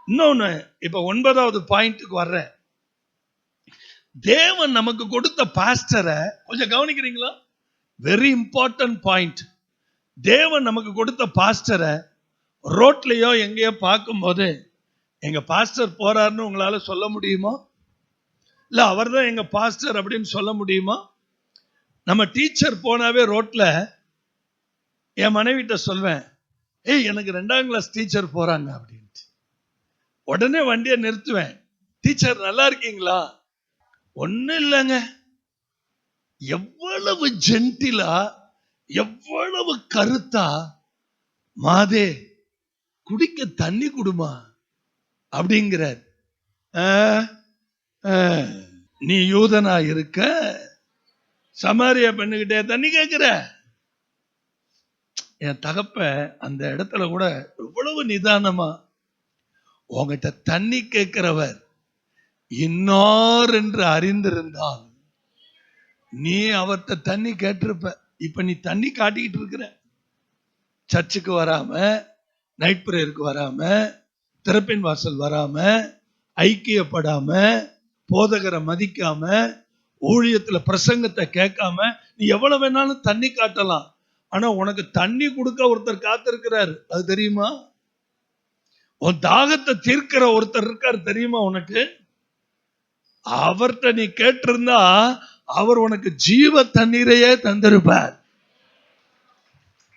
இன்னொன்னு, இப்ப 9வது பாயிண்ட்டுக்கு வர்றேன். தேவன் நமக்கு கொடுத்த பாஸ்டரை கொஞ்சம் கவனிக்கிறீங்களா? Very important point. தேவன் நமக்கு கொடுத்த பாஸ்டரை ரோட்லயோ எங்கேயோ பார்க்கும்போது எங்க பாஸ்டர் போறாருன்னு உங்களால சொல்ல முடியுமா? இல்ல அவர் தான் எங்க பாஸ்டர் அப்படின்னு சொல்ல முடியுமா? நம்ம டீச்சர் போனாவே ரோட்ல என் மனைவிட்ட சொல்வேன், ஏய் எனக்கு 2ஆம் கிளாஸ் டீச்சர் போறாங்க அப்படின்ட்டு. உடனே வண்டியை நிறுத்துவேன். டீச்சர் நல்லா இருக்கீங்களா? ஒன்னும் இல்லைங்க. எவ்வளவு ஜென்டிலா, எவ்வளவு கருத்தா, மாதே குடிக்க தண்ணி குடுமா அப்படிங்கிறார். நீ யூதனா இருக்க, சமாரிய பெண்ணுகிட்டே தண்ணி கேட்கிற? என் தகப்ப அந்த இடத்துல கூட எவ்வளவு நிதானமா, உங்ககிட்ட தண்ணி கேட்கிறவர் இன்னார் என்று அறிந்திருந்தால் நீ அவர்கிட்ட தண்ணி கேட்டிருப்ப. இப்ப நீ தண்ணி காட்டிக்கிட்டு இருக்கிற. சர்ச்சுக்கு வராம, நைட் பிரேயருக்கு வராம, திறப்பின் வாசல் வராம, ஐக்கியப்படாம, போதகரை மதிக்காம, ஊழியத்துல பிரசங்கத்தை கேட்காம நீ எவ்வளவு வேணாலும் தண்ணி காட்டலாம். ஆனா உனக்கு தண்ணி கொடுக்க ஒருத்தர் காத்திருக்கிறார். அது தெரியுமா? உன் தாகத்தை தீர்க்கிற ஒருத்தர் இருக்காரு தெரியுமா உனக்கு? அவர்கிட்ட நீ கேட்டிருந்தா அவர் உனக்கு ஜீவ தண்ணீரையே தந்திருப்பார்.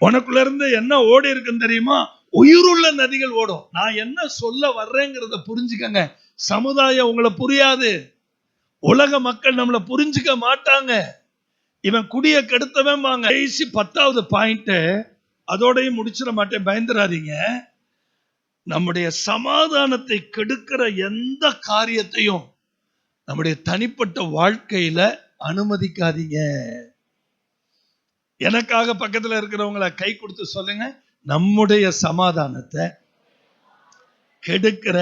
உனக்குள்ள இருந்து என்ன ஓடி இருக்குன்னு தெரியுமா? உயிருள்ள நதிகள் ஓடும். நான் என்ன சொல்ல வர்றேங்கிறத புரிஞ்சுக்கங்க. சமுதாயம் உங்களை புரியாது, உலக மக்கள் நம்மளை புரிஞ்சுக்க மாட்டாங்க. இவன் குடிய கெடுத்தவன் வாங்க. 10வது பாயிண்ட், அதோடையும் முடிச்சிட மாட்டேன், பயந்துராதீங்க. நம்முடைய சமாதானத்தை கெடுக்கிற எந்த காரியத்தையும் நம்முடைய தனிப்பட்ட வாழ்க்கையில அனுமதிக்காதீங்க. எனக்காக பக்கத்துல இருக்கிறவங்களை கை கொடுத்து சொல்லுங்க, நம்முடைய சமாதானத்தை கெடுக்கிற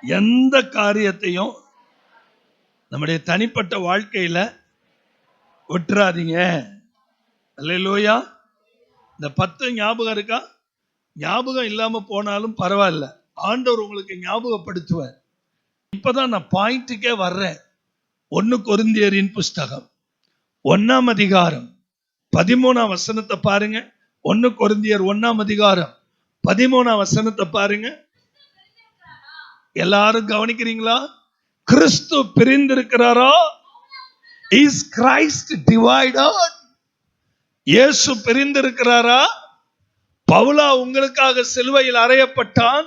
எந்த காரியத்தையும் நம்முடைய தனிப்பட்ட வாழ்க்கையில விட்டுறாதீங்க. அல்லேலூயா. இந்த 10 ஞாபகம் இருக்கா? ஞாபகம் இல்லாம போனாலும் பரவாயில்ல, ஆண்டவர் உங்களுக்கு ஞாபகப்படுத்துவார். இப்பதான் நான் பாயிண்ட்டுக்கே வர்றேன். 1 கொரிந்தியரின் புஸ்தகம் 1ஆம் அதிகாரம் 13ஆம் வசனத்தை பாருங்க. 1 கொரிந்தியர் 1ஆம் அதிகாரம் 13ஆம் வசனத்தை பாருங்க. எல்லாரும் கவனிக்கிறீங்களா? கிறிஸ்து பிரிந்திருக்கிறாரா? Is Christ divided? இயேசு பிரிந்திருக்கிறாரா? பவுலா உங்களுக்காக சிலுவையில் அறையப்பட்டான்,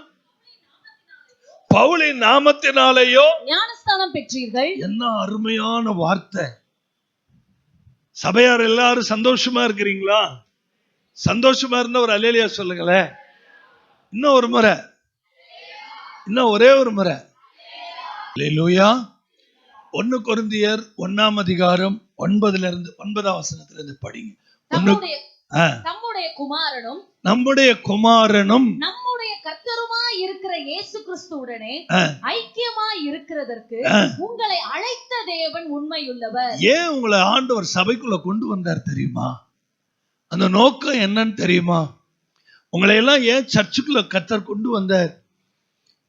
பவுலின் நாமத்தினாலேயோ ஞானஸ்நானம் பெற்றீர்கள். என்ன அருமையான வார்த்தை! சபையார் எல்லாரும் சந்தோஷமா இருக்கிறீங்களா? சந்தோஷமா இருந்த ஒரு அல்லேலூயா சொல்லுங்களேன். இன்னும் ஒரு முறை, இன்னும் ஒரே ஒரு முறை அல்லேலூயா. 1 கொரிந்தியர் 1ஆம் அதிகாரம் 9ஆம் வசனத்திலிருந்து படிங்க. நம்முடைய குமாரனும் நம்முடைய கர்த்தருமாய் இருக்கிற இயேசு கிறிஸ்துவுடனே ஐக்கியமாய் இருக்கிறதற்கு உங்களை அழைத்த தேவன் உண்மையுள்ளவர். ஏன் உங்களை ஆண்டவர் சபைக்குள்ள கொண்டு வந்தார் தெரியுமா? அந்த நோக்கம் என்னன்னு தெரியுமா? உங்களை எல்லாம் ஏன் சர்ச்சுக்குள்ள கர்த்தர் கொண்டு வந்தார்?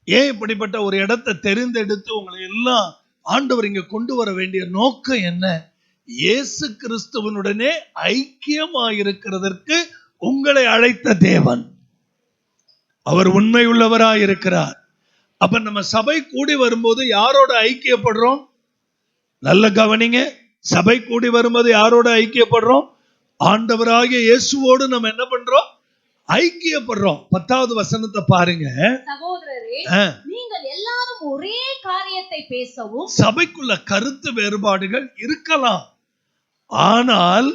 ஏன் இப்படிப்பட்ட ஒரு இடத்தை தெரிந்தெடுத்து உங்களை எல்லாம் ஆண்டவர் இங்க கொண்டு வர வேண்டிய நோக்கம் என்ன? இயேசு கிறிஸ்துவனுடனே ஐக்கியமாயிருக்கிறதற்கு உங்களை அழைத்த தேவன் அவர் உண்மை உள்ளவராய் இருக்கிறார். அப்ப நம்ம சபை கூடி வரும்போது யாரோட ஐக்கியப்படுறோம்? நல்ல கவனிங்க. சபை கூடி வரும்போது யாரோட ஐக்கியப்படுறோம்? ஆண்டவராகிய இயேசுவோடு நம்ம என்ன பண்றோம்? ஐக்கியப்படுறோம். 10வது வசனத்தை பாருங்க. சகோதரரே, நீங்கள் எல்லாரும் ஒரே காரியத்தை பேசவும். சபைக்குள்ள கருத்து வேறுபாடுகள் இருக்கலாம், ஆனால்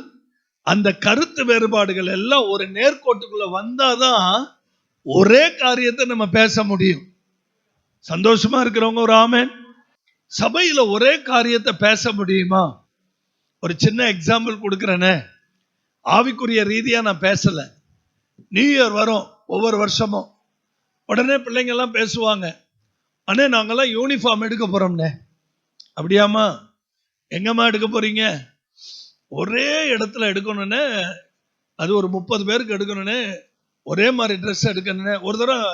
அந்த கருத்து வேறுபாடுகள் எல்லாம் ஒரு நேர்கோட்டுக்குள்ள வந்தாதான் ஒரே காரியத்தை நம்ம பேச முடியும். சந்தோஷமா இருக்கிறவங்க ஒரு ஆமென். சபையில ஒரே காரியத்தை பேச முடியுமா? ஒரு சின்ன எக்ஸாம்பிள் கொடுக்கிறேனே. ஆவிக்குரிய ரீதியா நான் பேசல. நியூ இயர் வரும் ஒவ்வொரு வருஷமும். உடனே பிள்ளைங்க எல்லாம் பேசுவாங்க, அண்ணே நாங்கெல்லாம் யூனிஃபார்ம் எடுக்க போறோம்னே. அப்படியாமா? எங்கம்மா எடுக்க போறீங்க? ஒரே இடத்துல எடுக்கணும்னு, அது ஒரு 30 பேருக்கு எடுக்கணும்னு, ஒரே மாதிரி ட்ரெஸ் எடுக்கணும்னு. ஒரு தடவை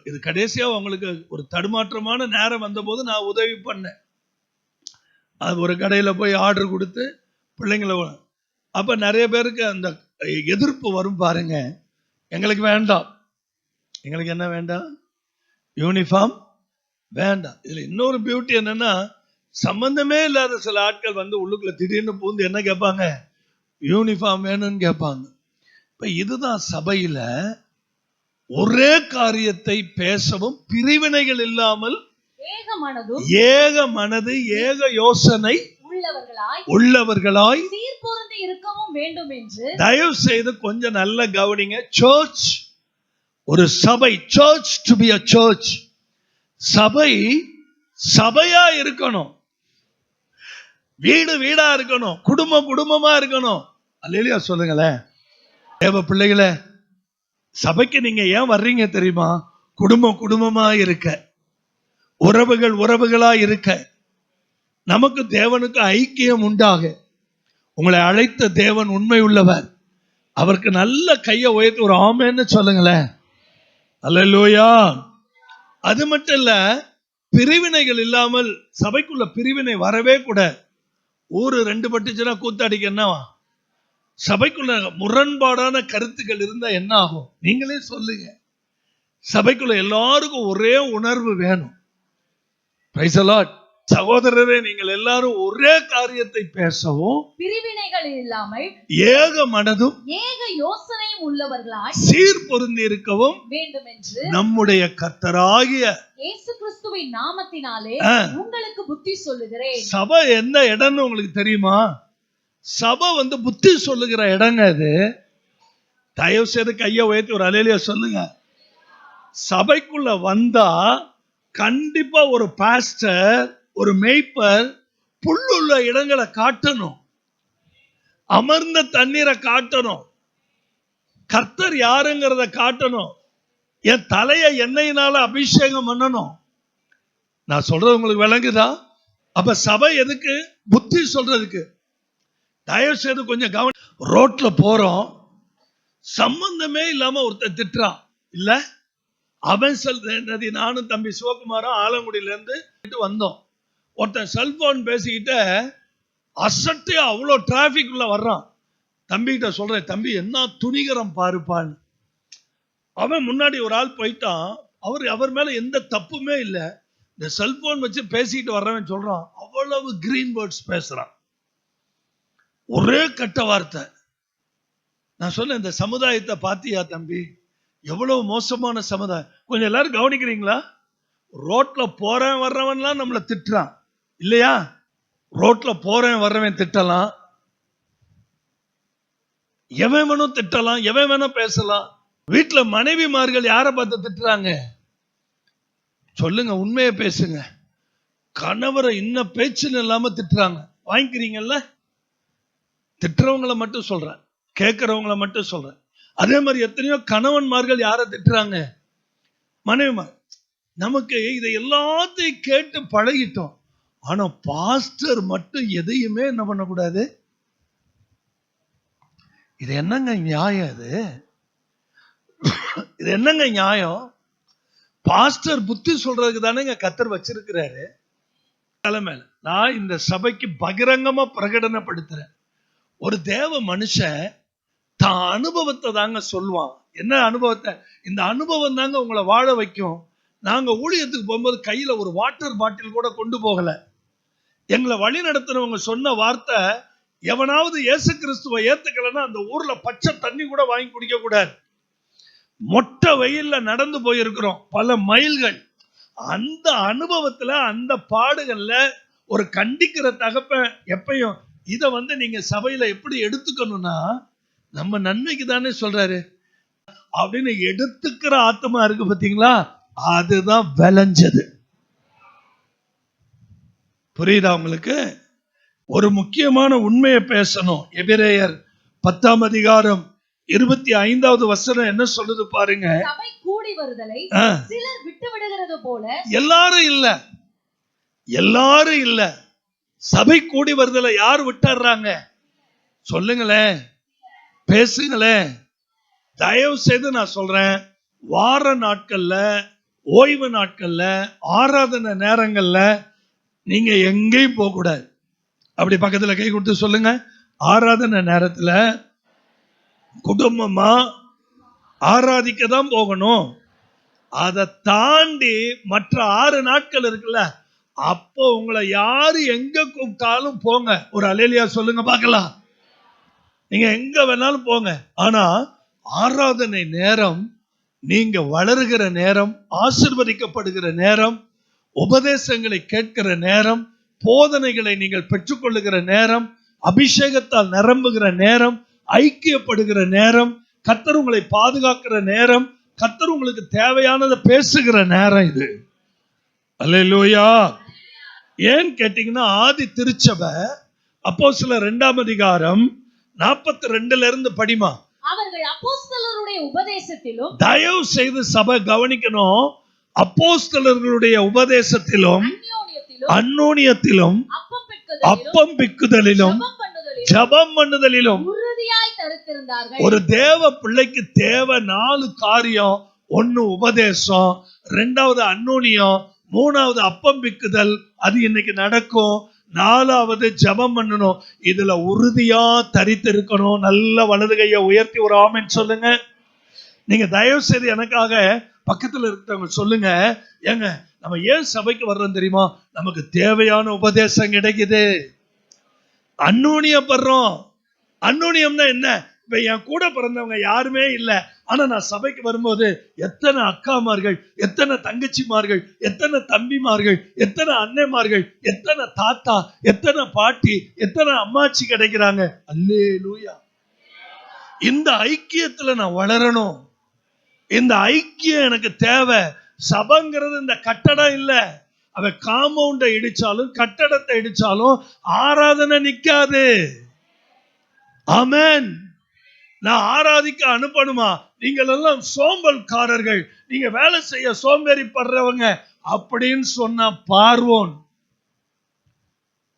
இது கடைசியா உங்களுக்கு ஒரு தடுமாற்றமான நேரம் வந்த போது நான் உதவி பண்ணேன். அது ஒரு கடையில போய் ஆர்டர் கொடுத்து பிள்ளைங்களை, அப்ப நிறைய பேருக்கு அந்த எதிர்ப்பு வரும் பாருங்க. எங்களுக்கு வேண்டாம். எங்களுக்கு என்ன வேண்டாம்? யூனிஃபார்ம் வேண்டாம். இதுல இன்னொரு பியூட்டி என்னன்னா, சம்பந்தமே இல்லாத சில ஆட்கள் வந்து உள்ளுக்குள்ள திடீர்னு பூந்து என்ன கேட்பாங்க? யூனிஃபார்ம் வேணும்னு கேட்பாங்க. இப்ப இதுதான் சபையில ஒரே காரியத்தை பேசவும், பிரிவினைகள் இல்லாமல் ஏக மனது ஏக யோசனை உள்ளவர்களாய் சீர்பொருந்தி இருக்கவும் வேண்டும் என்று. தயவு செய்து கொஞ்சம் நல்ல கவனிங்க. சர்ச் ஒரு சபை, church to be a church, சபை சபையா இருக்கணும், வீடு வீடா இருக்கணும், குடும்பம் குடும்பமா இருக்கணும். அல்லேலூயா சொல்லுங்களேன். தேவ பிள்ளைகளே, சபைக்கு நீங்க ஏன் வர்றீங்க தெரியுமா? குடும்பம் குடும்பமா இருக்க, உறவுகள் உறவுகளா இருக்க, நமக்கு தேவனுக்கு ஐக்கியம் உண்டாக. உங்களை அழைத்த தேவன் உண்மை உள்ளவர். அவருக்கு நல்ல கையை உயர்த்தி ஒரு ஆமென்னு சொல்லுங்களேன். அல்லேலூயா. அது மட்டும் இல்ல, பிரிவினைகள் இல்லாமல் சபைக்குள்ள பிரிவினை வரவே கூட. ஊரு 2 பட்டுச்சுன்னா கூத்தாடிக்க என்னவா? சபைக்குள்ள முரண்பாடான கருத்துக்கள் இருந்தா என்ன ஆகும்? நீங்களே சொல்லுங்க. சபைக்குள்ள எல்லாருக்கும் ஒரே உணர்வு வேணும். Praise the Lord. சகோதரரே, நீங்கள் எல்லாரும் ஒரே காரியத்தை பேசவும், பிரிவினைகள் இல்லாமல் ஏக மனதும் ஏக யோசனையும் உள்ளவர்களாய் சீர்பொருந்தி இருக்கவும் வேண்டும் என்று நம்முடைய கர்த்தராகிய இயேசு கிறிஸ்துவின் நாமத்தினாலே உங்களுக்கு புத்தி சொல்லுகிறேன். சபை என்ன இடம்னு உங்களுக்கு தெரியுமா? சபை வந்து புத்தி சொல்லுகிற இடங்க. அது தயவு செய்து கையை உயர்த்தி ஒரு அல்லேலூயா சொல்லுங்க. சபைக்குள்ள வந்தா கண்டிப்பா ஒரு பாஸ்டர், ஒரு மேய்ப்பர் புல்லுள்ள இடங்களை காட்டணும், அமர்ந்த தண்ணீரை காட்டணும், கர்த்தர் யாருங்கிறத காட்டணும், என் தலையை எண்ணெயினால அபிஷேகம் பண்ணணும். நான் சொல்றது உங்களுக்கு விளங்குதா? அப்ப சபை எதுக்கு? புத்தி சொல்றதுக்கு. தயவு செய்து கொஞ்சம் கவனி. ரோட்ல போறோம், சம்பந்தமே இல்லாம ஒருத்தர் திட்டுறான் இல்ல, அவன் சொல்றது. நானும் தம்பி சிவகுமாரும் ஆலங்குடியில இருந்து வந்தோம். ஒருத்தன் செல்போன் பேசிக்கிட்ட அசட்டியா அவ்வளோ டிராபிக் உள்ள வர்றான். தம்பிகிட்ட சொல்றேன், தம்பி என்ன துணிகரம் பாருப்பான்னு. அவன் முன்னாடி ஒரு ஆள் போயிட்டான், அவர் மேல எந்த தப்புமே இல்லை. இந்த செல்போன் வச்சு பேசிட்டு வர்றவன் சொல்றான், அவ்வளவு கிரீன் வேர்ட்ஸ் பேசுறான், ஒரே கட்ட வார்த்தை. நான் சொன்னேன், இந்த சமுதாயத்தை பாத்தியா தம்பி, எவ்வளவு மோசமான சமுதாயம். கொஞ்சம் எல்லாரும் கவனிக்கிறீங்களா? ரோட்ல போறேன் வர்றவன்லாம் நம்மளை திட்டுறான் இல்லையா? ரோட்ல போறேன் வர்றவன் திட்டலாம், எவன் வேணும் திட்டலாம், எவன் வேணும் பேசலாம். வீட்டுல மனைவிமார்கள் யாரை பார்த்து திட்டுறாங்க சொல்லுங்க, உண்மையை பேசுங்க. கணவரை இன்னும் பேச்சுன்னு இல்லாம திட்டுறாங்க. வாங்கிக்கிறீங்கல்ல? திட்டுறவங்களை மட்டும் சொல்றேன், கேட்கிறவங்களை மட்டும் சொல்றேன். அதே மாதிரி எத்தனையோ கணவன்மார்கள் யாரை திட்டுறாங்க? மனைவிமார். நமக்கு இதை எல்லாத்தையும் கேட்டு பழகிட்டோம். ஆனா பாஸ்டர் மட்டும் எதையுமே என்ன பண்ணக்கூடாது. இது என்னங்க நியாயம்? இது என்னங்க நியாயம்? பாஸ்டர் புத்தி சொல்றதுக்கு தானே கர்த்தர் வச்சிருக்கிறாரு தலைமையில. நான் இந்த சபைக்கு பகிரங்கமா பிரகடனப்படுத்துறேன், ஒரு தேவ மனுஷன் தான் அனுபவத்தை தாங்க சொல்லுவான். என்ன அனுபவத்தை? இந்த அனுபவம் தாங்க உங்களை வாழ வைக்கும். நாங்க ஊழியத்துக்கு போகும்போது கையில ஒரு வாட்டர் பாட்டில் கூட கொண்டு போகல. எங்களை வழி நடத்தினவங்க சொன்ன வார்த்தை, எவனாவது இயேசு கிறிஸ்துவை ஏத்துக்கலன்னா அந்த ஊர்ல பச்சை தண்ணி கூட வாங்கி குடிக்க கூடாது. மொட்டை வெயில்ல நடந்து போயிருக்கிறோம் பல மைல்கள். அந்த அனுபவத்துல, அந்த பாடுகள்ல ஒரு கண்டிக்கிற தகப்பன் எப்பயும் இதை நீங்க சபையில எப்படி எடுத்துக்கணும்னா, நம்ம நன்மைக்கு தானே சொல்றாரு அப்படின்னு எடுத்துக்கிற ஆத்மா இருக்கு பாத்தீங்களா, அதுதான் விளைஞ்சது. புரியுதா உங்களுக்கு? ஒரு முக்கியமான உண்மையை பேசணும். எபிரேயர் 10ஆம் அதிகாரம் 25வது வசனம் என்ன சொல்லுது பாருங்க. சபை கூடி வருதலை சிலர் விட்டு விடுகிறது போல. எல்லாரும் இல்ல. சபை கூடி வருதலை யார் விட்டுறாங்க? சொல்லுங்களேன், பேசுங்களேன். தயவு செய்து நான் சொல்றேன், வார நாட்கள்ல, ஓய்வு நாட்கள்ல, ஆராதனை நேரங்கள்ல நீங்க எங்கேயும் போக கூடாது. அப்படி பக்கத்துல கை கொடுத்து சொல்லுங்க, ஆராதனை நேரத்துல குடும்பமா ஆராதிக்க தான் போகணும். அதை தாண்டி மற்ற 6 நாட்கள் இருக்குல்ல, அப்போ உங்களை யாரு எங்க கூப்பிட்டாலும் போங்க. ஒரு அல்லேலூயா சொல்லுங்க பார்க்கலாம். நீங்க எங்க வேணாலும் போங்க. ஆனா ஆராதனை நேரம் நீங்க வளருகிற நேரம், ஆசீர்வதிக்கப்படுகிற நேரம், உபதேசங்களை கேட்கிற நேரம், போதனைகளை நீங்கள் பெற்றுக்கொள்ளுகிற நேரம், அபிஷேகத்தால் நிரம்புகிற நேரம், ஐக்கியப்படுகிற நேரம், கர்த்தர் உங்களை பாதுகாக்கிற நேரம், கர்த்தர் உங்களுக்கு தேவையானதை பேசுகிற நேரம் இது. அல்லேலூயா. ஏன் கேட்டீங்கன்னா, ஆதி திருச்சபை அப்போஸ்தலர் 2ஆம் அதிகாரம் 42ல இருந்து படிமா. அவர்கள் அப்போஸ்தலருடைய உபதேசத்திலும், தயவு செய்து சபை கவனிக்கணும், அப்போஸ்தலர்களுடைய உபதேசத்திலும், அந்யோன்யத்திலும், அப்பம் பிக்குதலிலும், ஜெபம் பண்ணுதலிலும் உறுதியாய் தரித்திருந்தார்கள். ஒரு தேவ பிள்ளைக்கு தேவை 4 காரியம். 1 உபதேசம், 2வது அந்யோன்யம், 3வது அப்பம் பிக்குதல், அது இன்னைக்கு நடக்கும். 4வது ஜெபம் பண்ணணும். இதுல உறுதியா தரித்திருக்கணும். நல்ல வலது கையை உயர்த்தி ஒரு ஆமென் சொல்லுங்க. நீங்க தயவு செய்து எனக்காக பக்கத்துல இருக்கிறவங்க சொல்லுங்க, ஏங்க நம்ம ஏன் சபைக்கு வர்றோம் தெரியுமா? நமக்கு தேவையான உபதேசம் கிடைக்குது. அந்யோன்யப்படுறோம். அந்யோன்யம்னா என்ன? இப்ப என் கூட பிறந்தவங்க யாருமே இல்லை, ஆனா நான் சபைக்கு வரும்போது எத்தனை அக்காமார்கள், எத்தனை தங்கச்சிமார்கள், எத்தனை தம்பிமார்கள், எத்தனை அன்னைமார்கள், எத்தனை தாத்தா, எத்தனை பாட்டி, எத்தனை அம்மாச்சி கிடைக்கிறாங்க. அல்லேலூயா. இந்த ஐக்கியத்துல நான் வளரணும். இந்த ஐக்கியம் எனக்கு தேவை. சபைங்கிறது இந்த கட்டடம் இல்ல. அவன் காம்பவுண்டை இடிச்சாலும் கட்டடத்தை இடிச்சாலும் ஆராதனை நிக்காது. ஆமென். நான் ஆராதிக்க அனுப்பணுமா? நீங்கள் எல்லாம் சோம்பல்காரர்கள், நீங்க வேலை செய்ய சோம்பேறிப்படுறவங்க அப்படின்னு சொன்ன பார்வோன்.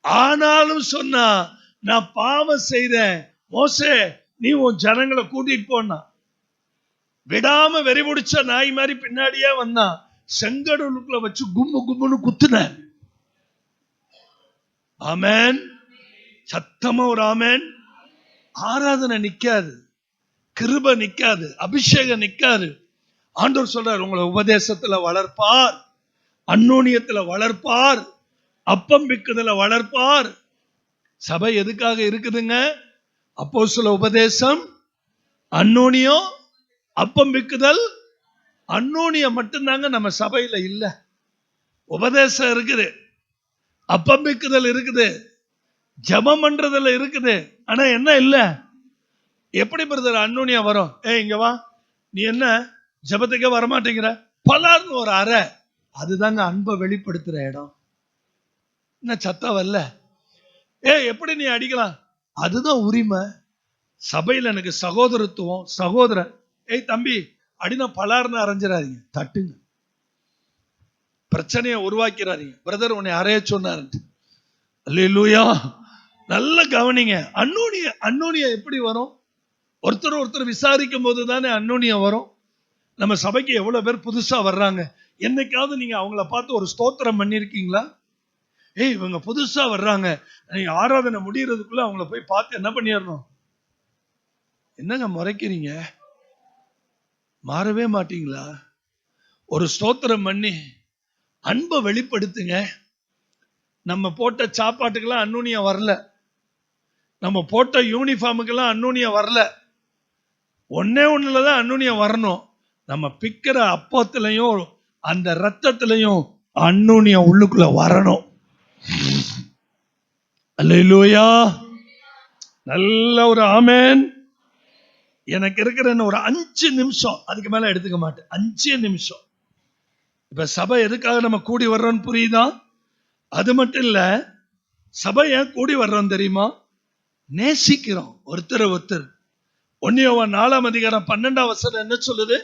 ஆனாலும் சொன்னா, நான் பாவம் செய்தேன் மோசே, நீ உன் ஜனங்களை கூட்டிட்டு போனா. விடாம வெறி பிடிச்ச நாய் மாதிரி பின்னாடியே வந்தான். செங்கடலுக்குள்ள வச்சு கும்மு கும்முன்னு குத்துனார். ஆமென். சத்தமா ஒரு ஆமென். ஆராதனை நிக்காது, கிருபை நிக்காது, அபிஷேகம் நிக்காது. ஆண்டவர் சொல்றார், உங்களை உபதேசத்துல வளர்ப்பார், அந்யோன்யத்துல வளர்ப்பார், அப்பம் பிக்குதல வளர்ப்பார். சபை எதுக்காக இருக்குதுங்க? அப்போஸ்தல உபதேசம், அந்யோன்யம், அப்பம் பிக்குதல். அந்யோன்யம் மட்டும்தாங்க நம்ம சபையில இல்ல. உபதேசம் இருக்குது, அப்பம் பிக்குதல் இருக்குது, ஜெபம் பண்றதுல இருக்குது. ஆனா என்ன இல்ல? எப்படி பிரதர் அந்யோன்யம் வரும்? இங்க வா, நீ என்ன ஜெபத்துக்கே வரமாட்டேங்கிற, பலார்னு ஒரு அறை. அதுதாங்க அன்பை வெளிப்படுத்துற இடம். என்ன சத்தம் வரல? எப்படி நீ அடிக்கலாம்? அதுதான் உரிமை. சபையில் எனக்கு சகோதரத்துவம், சகோதரன். தம்பி அடினா பலார்னு அரைஞ்சிடாதீங்க, தட்டுங்க. பிரச்சனையை உருவாக்கிறாதீங்க. பிரதர் உன்னை அறைய சொன்னார். அல்லேலூயா. நல்ல கவனிங்க. அந்யோன்யம் எப்படி வரும்? ஒருத்தர் ஒருத்தர் விசாரிக்கும் போது தானே அந்யோன்யம் வரும். நம்ம சபைக்கு எவ்வளவு பேர் புதுசா வர்றாங்க. என்னைக்காவது நீங்க அவங்கள பார்த்து ஒரு ஸ்தோத்திரம் பண்ணிருக்கீங்களா? இவங்க புதுசா வர்றாங்க, நீங்க ஆராதனை முடியறதுக்குள்ள அவங்கள போய் பார்த்து என்ன பண்ணிடணும்? என்னங்க முறைக்கிறீங்க? மாறவே மாட்டீங்களா? ஒரு ஸ்தோத்திரம் பண்ணி அன்பை வெளிப்படுத்துங்க. நம்ம போட்ட சாப்பாட்டுக்கெல்லாம் அந்யோன்யம் வரல, நம்ம போட்ட யூனிஃபார்முக்கெல்லாம் அந்யோன்யம் வரல. ஒன்னே ஒண்ணுலதான் அந்யோன்யம் வரணும். நம்ம பிக்கிற அப்பத்திலையும் அந்த ரத்தத்திலையும் அந்யோன்யம் உள்ளுக்குள்ள வரணும். அல்லேலூயா. நல்ல ஒரு ஆமென். எனக்கு இருக்கிற ஒரு 5 நிமிஷம், அதுக்கு மேல எடுத்துக்க மாட்டேன். 5 நிமிஷம். இப்ப சபை எதுக்காக நம்ம கூடி வர்றோம்னு புரியுதா? அது மட்டும் இல்ல, சபை ஏன் கூடி வர்றோம் தெரியுமா? நேசிக்கிறோம் ஒருத்தர் ஒருத்தர். 1 யோவான் 4ஆம் அதிகாரம் 12ஆம் வசனம் என்ன சொல்லுது?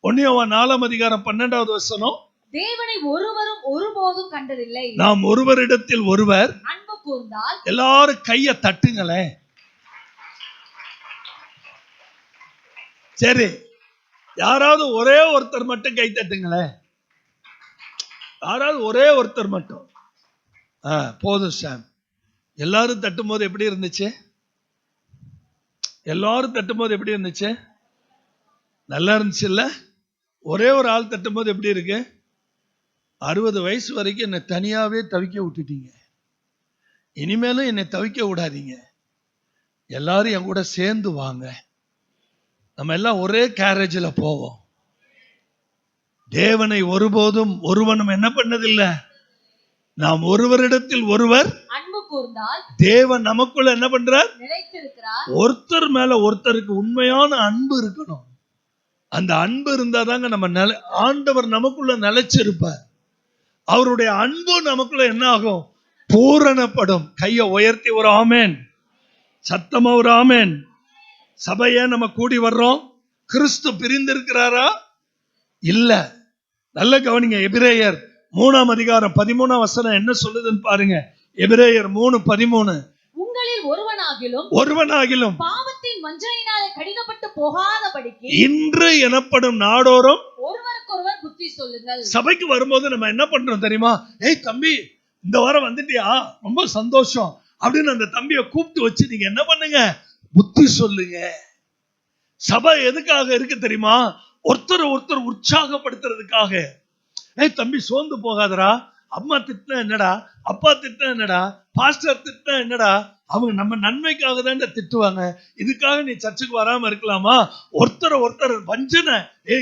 1 யோவான் 4ஆம் அதிகாரம் 12வது வசனம், தேவனை ஒருவரும் ஒருபோதும் கண்டதில்லை, நாம் ஒருவரிடத்தில் ஒருவர் அன்பு கூர்ந்தால். எல்லாரும் கையை தட்டுங்களேன். சரி, யாராவது ஒரே ஒருத்தர் மட்டும் கை தட்டுங்களேன். யாராவது ஒரே ஒருத்தர் மட்டும். போதும் சாம். எல்லாரும் தட்டும் போது எப்படி இருந்துச்சு? எல்லாரும் தட்டும் போது எப்படி இருந்துச்சு? நல்லா இருந்துச்சு இல்ல? ஒரே ஒரு ஆள் தட்டும் போது எப்படி இருக்கு? 60 வயசு வரைக்கும் என்னை தனியாவே தவிக்க விட்டுட்டீங்க, இனிமேலும் என்னை தவிக்க விடாதீங்க, எல்லாரும் என் கூட சேர்ந்து வாங்க, நம்ம எல்லாம் ஒரே கேரேஜில் போவோம். தேவனை ஒருபோதும் ஒருவனும் என்ன பண்ணதில்லை. நாம் ஒருவரிடத்தில் ஒருவர் அன்பு கூர்ந்தால் தேவன் நமக்குள்ள என்ன பண்றார்? நிலைத்திருக்கிறார். ஒருத்தர் மேல ஒருத்தருக்கு உண்மையான அன்பு இருக்கணும். அந்த அன்பு இருந்தாதாங்க நம்ம ஆண்டவர் நமக்குள்ள நிலைச்சிருப்பார். அவருடைய அன்பு நமக்குள்ள என்ன ஆகும்? பூரணப்படும். கையை உயர்த்தி ஒரு ஆமேன், சத்தமா ஒரு ஆமேன். சபையை நம்ம கூடி வர்றோம். கிறிஸ்து பிரிந்திருக்கிறாரா? இல்ல. நல்ல கவனிங்க. எபிரேயர் 3ஆம் அதிகாரம் 13ஆம் வசனம் என்ன சொல்லுதுன்னு பாருங்க. எபிரேயர் 3:13, உங்களில் ஒருவனாகிலும் பாவத்தின் வஞ்சனையினாலே கடினப்பட்டு போகாதபடிக்கு இன்று எனப்படும் நாடோறும் ஒருவருக்கொருவர் புத்தி சொல்லுங்கள். சபைக்கு வரும்போது நம்ம என்ன பண்றோம் தெரியுமா? தம்பி இந்த வாரம் வந்துட்டியா, ரொம்ப சந்தோஷம் அப்படின்னு அந்த தம்பியை கூப்பிட்டு வச்சு நீங்க என்ன பண்ணுங்க? புத்தி சொல்லுங்க. சபை எதுக்காக இருக்கு தெரியுமா? ஒருத்தர் ஒருத்தர் உற்சாகப்படுத்துறதுக்காக. தம்பி சோர்ந்து போகாதரா, அம்மா திட்டினா என்னடா, அப்பா திட்டினா என்னடா, பாஸ்டர் திட்டினா என்னடா, அவங்க நம்ம நன்மைக்காக தான் திட்டுவாங்க, இதுக்காக நீ சர்ச்சுக்கு வராம இருக்கலாமா? ஒருத்தர் ஒருத்தர் வஞ்சனை.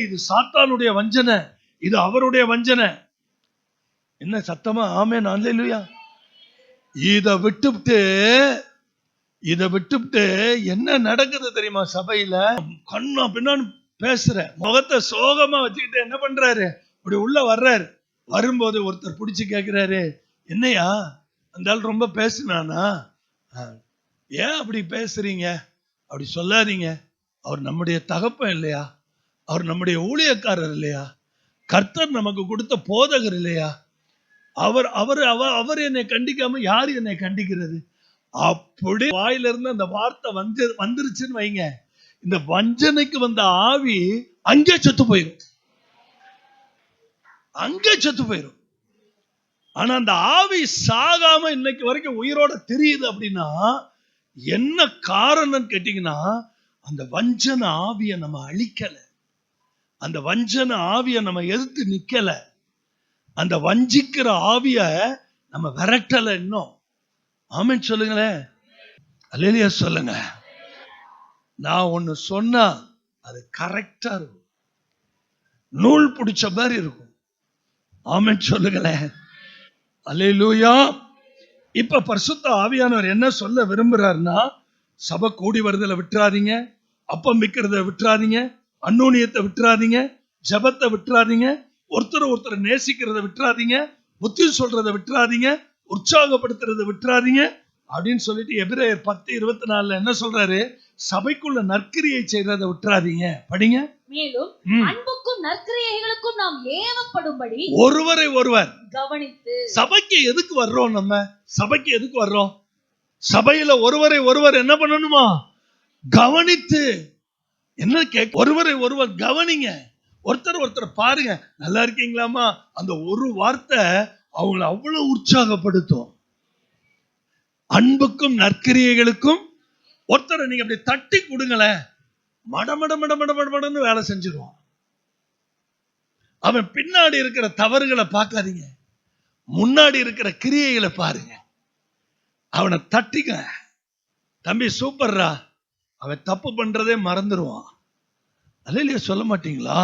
இது சாத்தானுடைய வஞ்சனை, இது அவருடைய வஞ்சனை. என்ன சத்தமா ஆமென் அல்லேலூயா. இதை விட்டுவிட்டு என்ன நடக்குது தெரியுமா? சபையில கண்ணா பின்னான்னு பேசுற, முகத்தை சோகமா வச்சுக்கிட்டு என்ன பண்றாரு? அப்படி உள்ள வர்றாரு. வரும்போது ஒருத்தர் பிடிச்சு கேட்கிறாரு, என்னையா அந்த ஆள் ரொம்ப பேசுனானா? ஏன் அப்படி பேசுறீங்க? அப்படி சொல்லாதீங்க. அவர் நம்முடைய தகப்பன் இல்லையா? அவர் நம்முடைய ஊழியக்காரர் இல்லையா? கர்த்தர் நமக்கு கொடுத்த போதகர் இல்லையா? அவர் என்னை கண்டிக்காம யார் என்னை கண்டிக்கிறது? அப்படி வாயிலிருந்து அந்த வார்த்தை வந்துருச்சுன்னு வைங்க, இந்த வஞ்சனைக்கு வந்த ஆவி அங்கே செத்து போயிடும். ஆனா அந்த ஆவி சாகாம இன்னைக்கு வரைக்கும் உயிரோட தெரியுது அப்படின்னா என்ன காரணம் கேட்டீங்கன்னா, அந்த வஞ்சன ஆவியை நம்ம அழிக்கல, அந்த வஞ்சன ஆவியை நம்ம எதிர்த்து நிக்கல, அந்த வஞ்சிக்கிற ஆவிய நம்ம விரட்டல இன்னும். ஆமென் சொல்லுங்களேன், அல்லேலூயா சொல்லுங்க. நான் ஒன்னு சொன்னா அது கரெக்டா இருக்கும், நூல் பிடிச்ச மாதிரி இருக்கும். ஆமென் சொல்லுங்களேன், அல்லேலூயா. இப்ப பரிசுத்த ஆவியானவர் என்ன சொல்ல விரும்புறாருன்னா, சபை கூடி வருதலை விட்டுறாதீங்க, அப்பம் விற்கிறத விட்டுறாதீங்க, அன்னூனியத்தை விட்டுறாதீங்க, ஜபத்தை விட்டுறாதீங்க, ஒருத்தர் நேசிக்கிறத விட்டுறாதீங்க, புத்தி சொல்றதை விட்டுறாதீங்க, உற்சாகப்படுத்துறதை விட்டுறாதீங்க அப்படின்னு சொல்லிட்டு எபிரேயர் 10:24 என்ன சொல்றாரு? சபைக்குள்ள நற்கிரியை செய்யறதை விட்டுறாதீங்க. படிங்க. மேலும் அன்புக்கும் நற்கிரியைகளுக்கும் நாம் ஏவப்படும்படி ஒருவரை ஒருவர் கவனித்து. சபைக்கு எதுக்கு வர்றோம்? நம்ம சபைக்கு எதுக்கு வர்றோம்? சபையில ஒருவரை ஒருவர் என்ன பண்ணணுமா? கவனித்து. என்ன கேட்க? ஒருவரை ஒருவர் கவனிங்க, ஒருத்தர் பாருங்க. நல்லா இருக்கீங்களாமா? அந்த ஒரு வார்த்தை அவங்களை அவ்வளவு உற்சாகப்படுத்தும். அன்புக்கும் நற்கிரியைகளுக்கும் ஒருத்தரை நீங்க அப்படி தட்டி கொடுங்களேன், மடமடன்னு வேலை செஞ்சிருவான். அவன் பின்னாடி இருக்கிற தவறுகளை பார்க்காதீங்க, முன்னாடி இருக்கிற கிரியைகளை பாருங்க. அவனை தட்டிக்க, தம்பி சூப்பர்ரா, அவன் தப்பு பண்றதே மறந்துடுவான். அல்லேலூயா சொல்ல மாட்டீங்களா?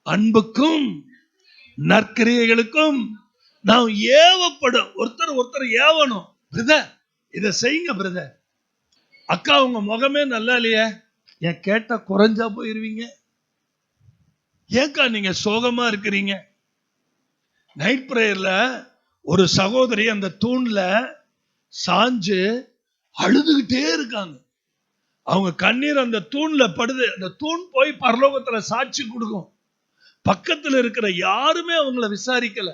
அன்புக்கும் நற்கிரியைகளுக்கும் நாம் ஏவப்படும். ஒருத்தர் ஏவணும். பிரதர் இதை செய்யுங்க பிரதர். அக்கா உங்க முகமே நல்லா இல்லையே, ஏன் கேட்டா குறைஞ்சா போயிருவீங்க, ஏக்கா நீங்க சோகமா இருக்கிறீங்க. நைட் பிரேயர்ல ஒரு சகோதரி அந்த தூண்ல சாஞ்சு அழுதுகிட்டே இருக்காங்க. அவங்க கண்ணீர் அந்த தூண்ல படுது. அந்த தூண் போய் பரலோகத்துல சாட்சி கொடுக்கும். பக்கத்துல இருக்கிற யாருமே அவங்கள விசாரிக்கல.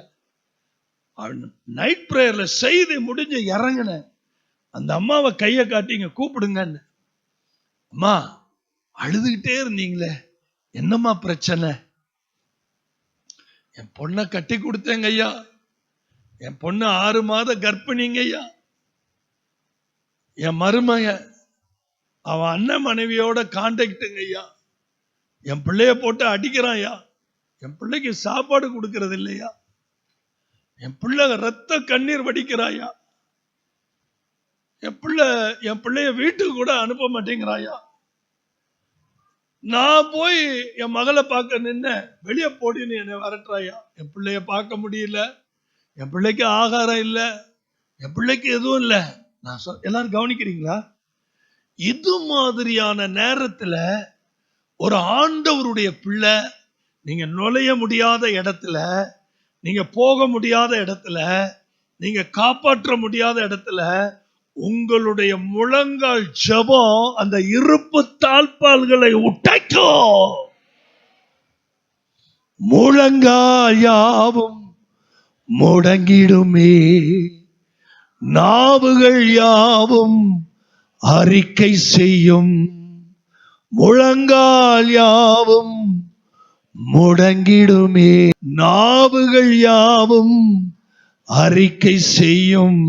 நைட் பிரேயர்ல செய்தி முடிஞ்சு இறங்கின அந்த அம்மாவை கையை காட்டிங்க, கூப்பிடுங்கன்னு. அம்மா அழுதுகிட்டே இருந்தீங்களே, என்னம்மா பிரச்சனை? என் பொண்ணை கட்டி கொடுத்தேங்க ஐயா, என் பொண்ணு 6 மாத கர்ப்பிணிங்க ஐயா, என் மருமைய அவன் அண்ணன் மனைவியோட கான்டாக்டுங்க ஐயா, என் பிள்ளைய போட்டு அடிக்கிறான் ஐயா, என் பிள்ளைக்கு சாப்பாடு கொடுக்கறது இல்லையா, என் பிள்ளை ரத்த கண்ணீர் வடிக்கிறாயா, என் பிள்ளைய வீட்டுக்கு கூட அனுப்ப மாட்டேங்கிறாயா, நான் போய் என் மகளை பார்க்க நின்ன வெளியே போடின்னு என்னை வரட்டுறாயா, என் பிள்ளைய பார்க்க முடியல, என் பிள்ளைக்கு ஆகாரம் இல்லை, என் பிள்ளைக்கு எதுவும் இல்லை. நான் எல்லாரும் கவனிக்கிறீங்களா? இது மாதிரியான நேரத்துல ஒரு ஆண்டவருடைய பிள்ளை, நீங்க நுழைய முடியாத இடத்துல, நீங்க போக முடியாத இடத்துல, நீங்க காப்பாற்ற முடியாத இடத்துல உங்களுடைய முழங்கால் ஜெபம் அந்த இருப்பு தாழ்பால்களை உடைக்கும். முழங்கால் யாவும் முடங்கிடுமே, நாவுகள் யாவும் அறிக்கை செய்யும். முழங்கால் யாவும் முடங்கிடுமே, நாவுகள் யாவும் அறிக்கை செய்யும்.